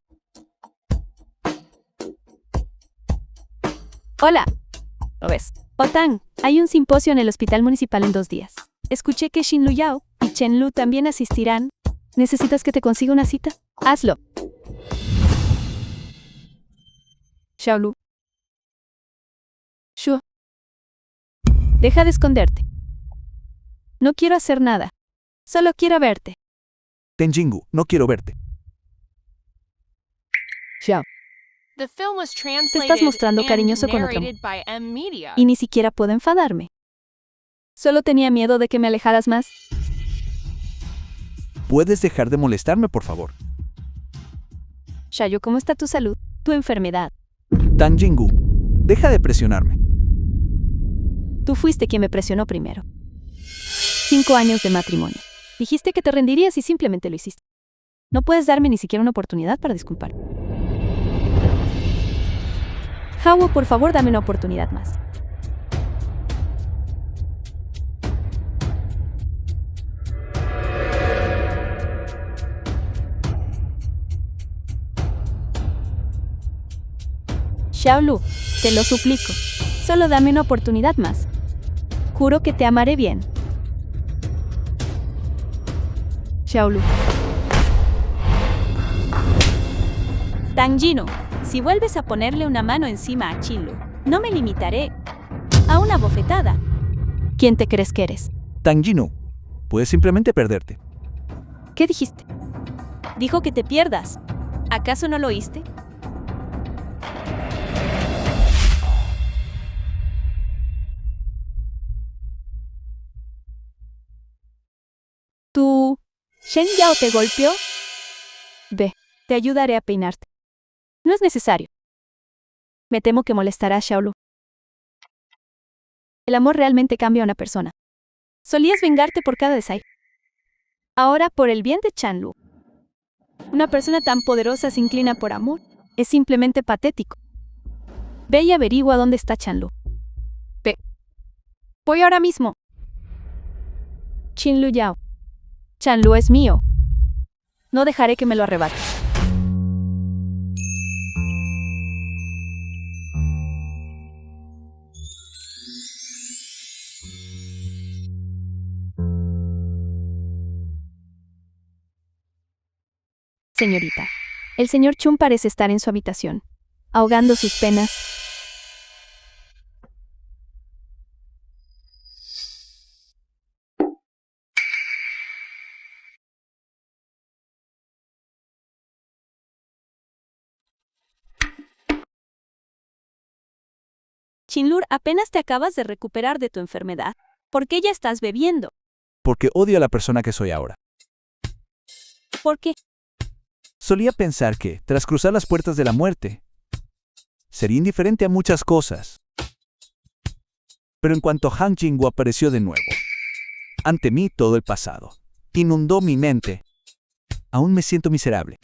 Hola. ¿Lo ves? Otang, hay un simposio en el hospital municipal en 2 días. Escuché que Xin Lu Yao y Chen Lu también asistirán. ¿Necesitas que te consiga una cita? Hazlo. Xiaolu. Shu. Deja de esconderte. No quiero hacer nada. Solo quiero verte. Tang Jingu, no quiero verte. Xiao, The film was translated mostrando and cariñoso con otra narrated by M Media. Y ni siquiera puedo enfadarme. Solo tenía miedo de que me alejaras más. ¿Puedes dejar de molestarme, por favor? Shayo, ¿cómo está tu salud? Tu enfermedad. Tang Jingu, deja de presionarme. Tú fuiste quien me presionó primero. 5 años de matrimonio. Dijiste que te rendirías y simplemente lo hiciste. No puedes darme ni siquiera una oportunidad para disculpar. Hawo, por favor, dame una oportunidad más. Xiaolu, te lo suplico. Solo dame una oportunidad más. Juro que te amaré bien. Xiaolu. Tang Jino, si vuelves a ponerle una mano encima a Chilu, no me limitaré a una bofetada. ¿Quién te crees que eres? Tang Jingu, puedes simplemente perderte. ¿Qué dijiste? Dijo que te pierdas. ¿Acaso no lo oíste? ¿Tú, Shen Yao te golpeó? Ve, te ayudaré a peinarte. No es necesario. Me temo que molestará a Xiaolu. El amor realmente cambia a una persona. Solías vengarte por cada desaire. Ahora por el bien de Chan Lu. Una persona tan poderosa se inclina por amor. Es simplemente patético. Ve y averigua dónde está Chanlu. Ve. Voy ahora mismo. Chin Lu Yao. Chanlu es mío. No dejaré que me lo arrebates. Señorita, el señor Chun parece estar en su habitación, ahogando sus penas. Chinlur, apenas te acabas de recuperar de tu enfermedad. ¿Por qué ya estás bebiendo? Porque odio a la persona que soy ahora. ¿Por qué? Solía pensar que, tras cruzar las puertas de la muerte, sería indiferente a muchas cosas. Pero en cuanto Han Jingwu apareció de nuevo, ante mí todo el pasado inundó mi mente. Aún me siento miserable.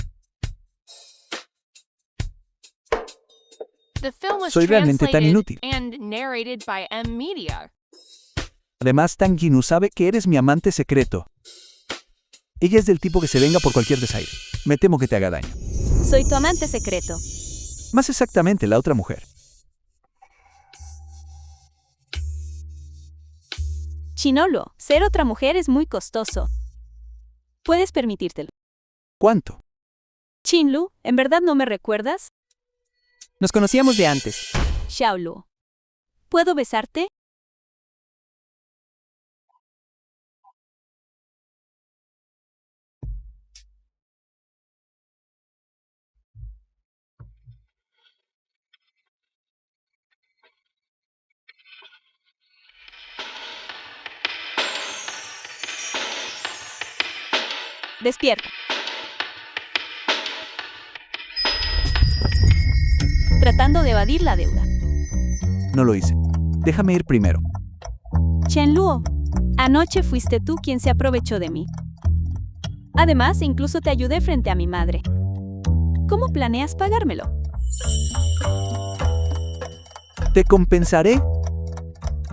The film was Soy realmente tan translated inútil. and narrated by M Media. Además, Tang Jinu sabe que eres mi amante secreto. Ella es del tipo que se venga por cualquier desaire. Me temo que te haga daño. Soy tu amante secreto. Más exactamente, la otra mujer. Chinolo, ser otra mujer es muy costoso. Puedes permitírtelo. ¿Cuánto? Chinlu, ¿en verdad no me recuerdas? Nos conocíamos de antes. Xiaolu. ¿Puedo besarte? Despierta. Tratando de evadir la deuda. No lo hice. Déjame ir primero. Chenluo, anoche fuiste tú quien se aprovechó de mí. Además, incluso te ayudé frente a mi madre. ¿Cómo planeas pagármelo? Te compensaré.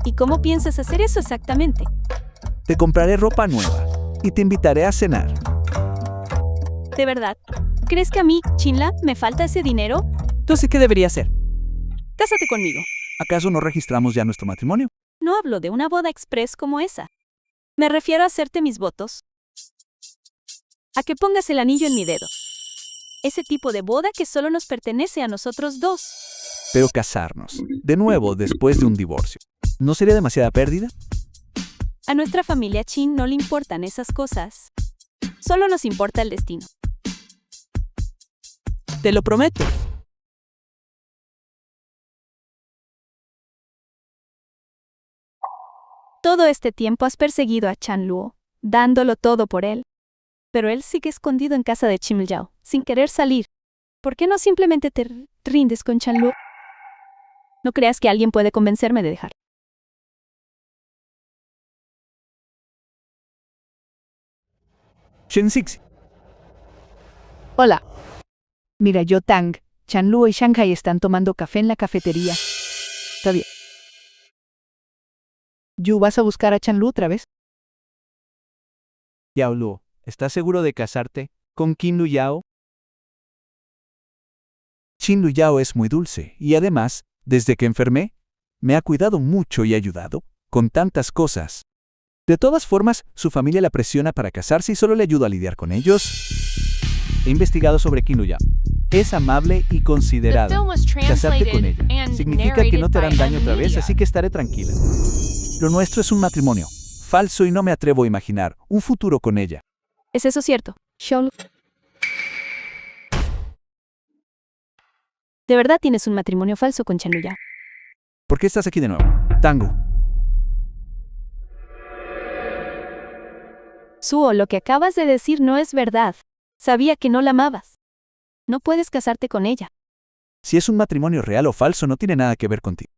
¿Y cómo piensas hacer eso exactamente? Te compraré ropa nueva. Y te invitaré a cenar. ¿De verdad? ¿Crees que a mí, Chinla, me falta ese dinero? Entonces, ¿qué debería hacer? Cásate conmigo. ¿Acaso no registramos ya nuestro matrimonio? No hablo de una boda express como esa. Me refiero a hacerte mis votos. A que pongas el anillo en mi dedo. Ese tipo de boda que solo nos pertenece a nosotros dos. Pero casarnos, de nuevo, después de un divorcio, ¿no sería demasiada pérdida? A nuestra familia Chin no le importan esas cosas. Solo nos importa el destino. Te lo prometo. Todo este tiempo has perseguido a Chan Luo, dándolo todo por él. Pero él sigue escondido en casa de Chim Yao, sin querer salir. ¿Por qué no simplemente te rindes con Chan Luo? No creas que alguien puede convencerme de dejar. Shen Sixi. Hola. Mira, yo Tang, Chanluo y Shanghai están tomando café en la cafetería. Está bien. Yu, ¿vas a buscar a Chanlu otra vez? Yao Luo, ¿estás seguro de casarte con Qin Lu Yao? Qin Lu Yao es muy dulce y además, desde que enfermé, me ha cuidado mucho y ayudado con tantas cosas. De todas formas, su familia la presiona para casarse y solo le ayudo a lidiar con ellos. He investigado sobre Qin Lu Yao. Es amable y The considerada. film was Casarte con translated ella and significa que no narrated te harán by daño otra vez, Media. así que estaré tranquila. Lo nuestro es un matrimonio falso y no me atrevo a imaginar un futuro con ella. ¿Es eso cierto? Xiaolu. ¿De verdad tienes un matrimonio falso con Chan Lu Yao? ¿Por qué estás aquí de nuevo? Tango. Suo, lo que acabas de decir no es verdad. Sabía que no la amabas. No puedes casarte con ella. Si es un matrimonio real o falso, no tiene nada que ver contigo.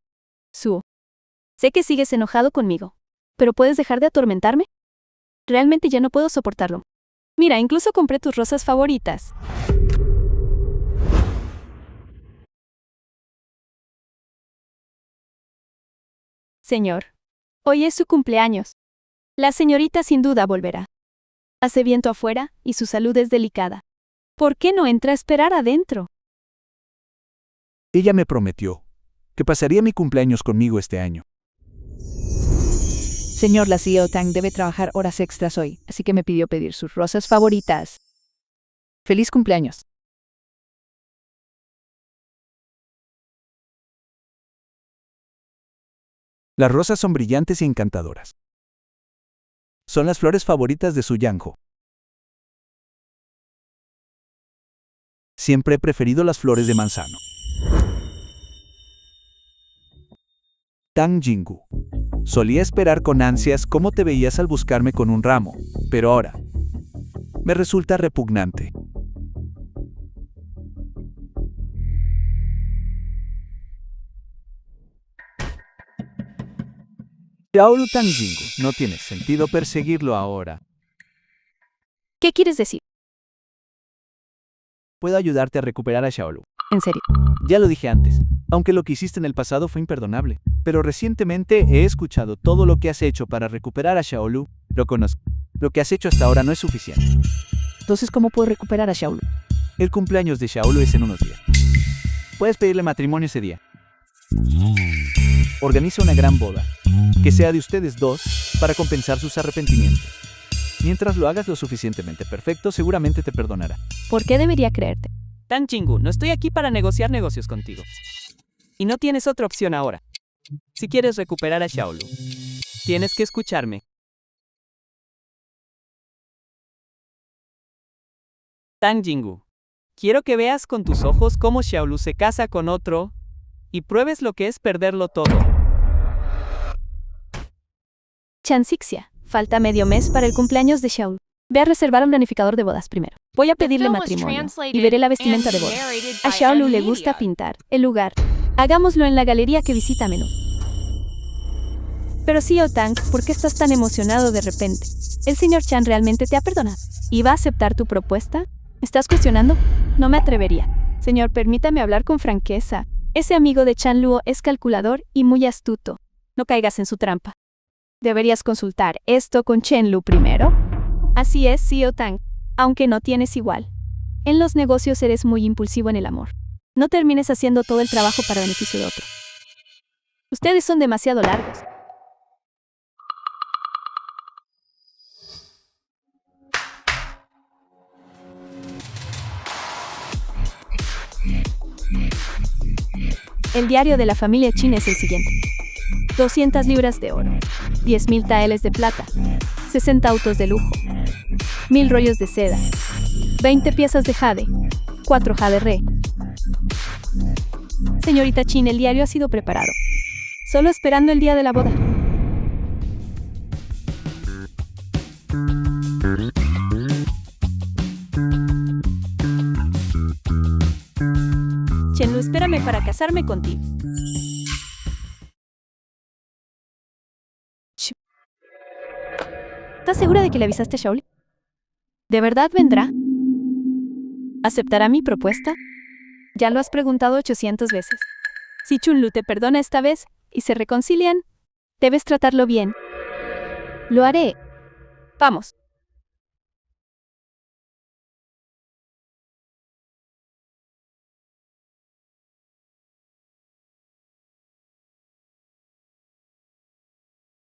Suo. Sé que sigues enojado conmigo, pero ¿puedes dejar de atormentarme? Realmente ya no puedo soportarlo. Mira, incluso compré tus rosas favoritas. Señor, hoy es su cumpleaños. La señorita sin duda volverá. Hace viento afuera y su salud es delicada. ¿Por qué no entra a esperar adentro? Ella me prometió que pasaría mi cumpleaños conmigo este año. Señor, la CEO Tang debe trabajar horas extras hoy, así que me pidió pedir sus rosas favoritas. ¡Feliz cumpleaños! Las rosas son brillantes y encantadoras. Son las flores favoritas de Su Yangho. Siempre he preferido las flores de manzano. Tang Jinggu. Solía esperar con ansias cómo te veías al buscarme con un ramo, pero ahora me resulta repugnante. Xiaolu Tang Jinggu, no tiene sentido perseguirlo ahora. ¿Qué quieres decir? Puedo ayudarte a recuperar a Xiaolu. En serio. Ya lo dije antes, aunque lo que hiciste en el pasado fue imperdonable, pero recientemente he escuchado todo lo que has hecho para recuperar a Xiaolu. Lo conozco. Lo que has hecho hasta ahora no es suficiente. Entonces, ¿cómo puedo recuperar a Xiaolu? El cumpleaños de Xiaolu es en unos días. Puedes pedirle matrimonio ese día. Organiza una gran boda, que sea de ustedes dos, para compensar sus arrepentimientos. Mientras lo hagas lo suficientemente perfecto, seguramente te perdonará. ¿Por qué debería creerte? Tang Jinggu, no estoy aquí para negociar negocios contigo. Y no tienes otra opción ahora. Si quieres recuperar a Xiaolu, tienes que escucharme. Tang Jinggu, quiero que veas con tus ojos cómo Xiaolu se casa con otro y pruebes lo que es perderlo todo. Chansixia, falta medio mes para el cumpleaños de Xiaolu. Ve a reservar un planificador de bodas primero. Voy a The pedirle film was matrimonio translated y veré la vestimenta and de boda. narrated A by Xiaolu le M. gusta Media. pintar el lugar. Hagámoslo en la galería que visita a menudo. Pero sí, Tang, ¿por qué estás tan emocionado de repente? ¿El señor Chan realmente te ha perdonado? ¿Y va a aceptar tu propuesta? ¿Estás cuestionando? No me atrevería. Señor, permítame hablar con franqueza. Ese amigo de Chan Luo es calculador y muy astuto. No caigas en su trampa. Deberías consultar esto con Chen Lu primero. Así es, CEO Tang, aunque no tienes igual. En los negocios eres muy impulsivo en el amor. No termines haciendo todo el trabajo para beneficio de otro. Ustedes son demasiado largos. El diario de la familia Chin es el siguiente. 200 libras de oro, 10.000 taeles de plata, 60 autos de lujo, 1.000 rollos de seda, 20 piezas de jade, 4 jade re. Señorita Chin, el diario ha sido preparado. Solo esperando el día de la boda. Chenlu, espérame para casarme contigo. Shh. ¿Estás segura de que le avisaste a Shaoli? ¿De verdad vendrá? ¿Aceptará mi propuesta? Ya lo has preguntado 800 veces. Si Chunlu te perdona esta vez y se reconcilian, debes tratarlo bien. Lo haré. Vamos.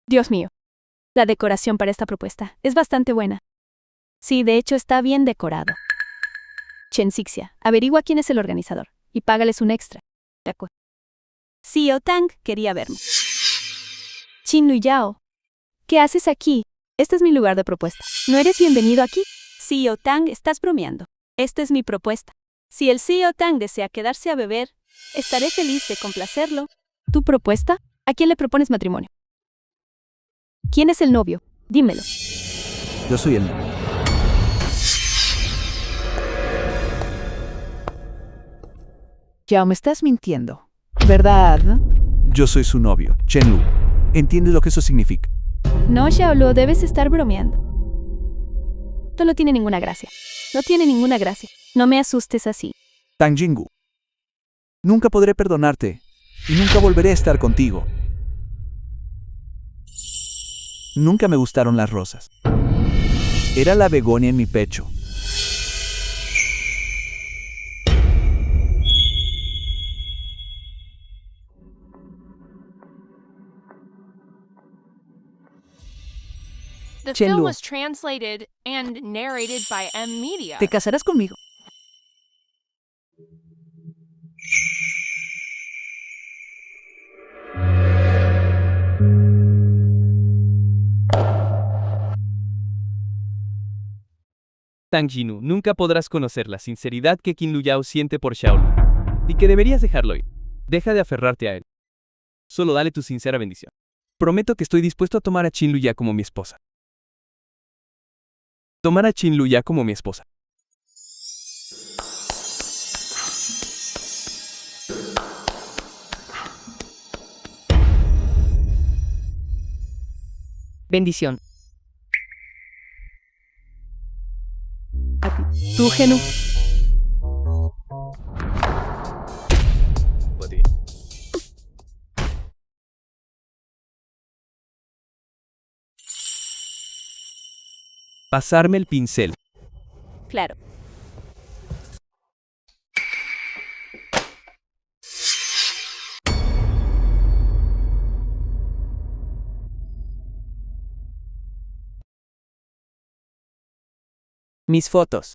Dios mío. La decoración para esta propuesta es bastante buena. Sí, de hecho está bien decorado. Chen Xixia, averigua quién es el organizador y págales un extra. De acuerdo. CEO Tang quería verme. Chin Lu Yao, ¿qué haces aquí? Este es mi lugar de propuesta. ¿No eres bienvenido aquí? CEO Tang, estás bromeando. Esta es mi propuesta. Si el CEO Tang desea quedarse a beber, estaré feliz de complacerlo. ¿Tu propuesta? ¿A quién le propones matrimonio? ¿Quién es el novio? Dímelo. Yo soy el novio. Ya me estás mintiendo, ¿verdad? Yo soy su novio, Chen Lu. ¿Entiendes lo que eso significa? No, Xiaolu, debes estar bromeando. Esto no tiene ninguna gracia. No tiene ninguna gracia. No me asustes así. Tang Jingu. Nunca podré perdonarte y nunca volveré a estar contigo. Nunca me gustaron las rosas. Era la begonia en mi pecho. The Chen film Luo. was translated and narrated by M Media. ¿Te casarás conmigo? Tang Jinu, nunca podrás conocer la sinceridad que Qin Luyao siente por Xiaolu. Y que deberías dejarlo ir. Deja de aferrarte a él. Solo dale tu sincera bendición. Prometo que estoy dispuesto a tomar a Qin Luya como mi esposa. Tomar a Qin Luya como mi esposa. Bendición. A ti. Tú, Genu. Pasarme el pincel. Claro. Mis fotos.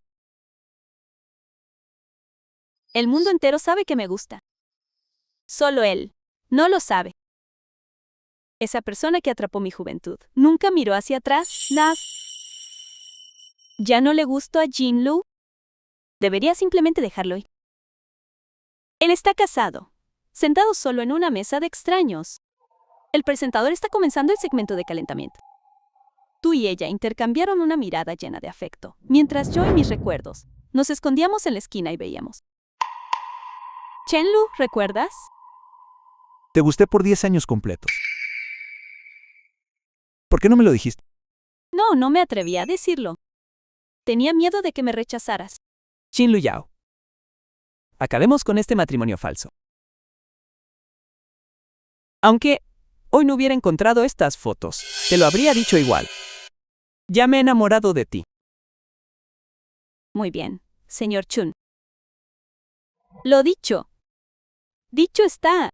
El mundo entero sabe que me gusta. Solo él. No lo sabe. Esa persona que atrapó mi juventud. Nunca miró hacia atrás. ¿Ya no le gustó a Jin Lu? Debería simplemente dejarlo ir. Él está casado, sentado solo en una mesa de extraños. El presentador está comenzando el segmento de calentamiento. Tú y ella intercambiaron una mirada llena de afecto, mientras yo y mis recuerdos nos escondíamos en la esquina y veíamos. Chen Lu, ¿recuerdas? Te gusté por 10 años completos. ¿Por qué no me lo dijiste? No me atreví a decirlo. Tenía miedo de que me rechazaras. Qin Luyao. Acabemos con este matrimonio falso. Aunque hoy no hubiera encontrado estas fotos, te lo habría dicho igual. Ya me he enamorado de ti. Muy bien, señor Chun. Lo dicho. Dicho está.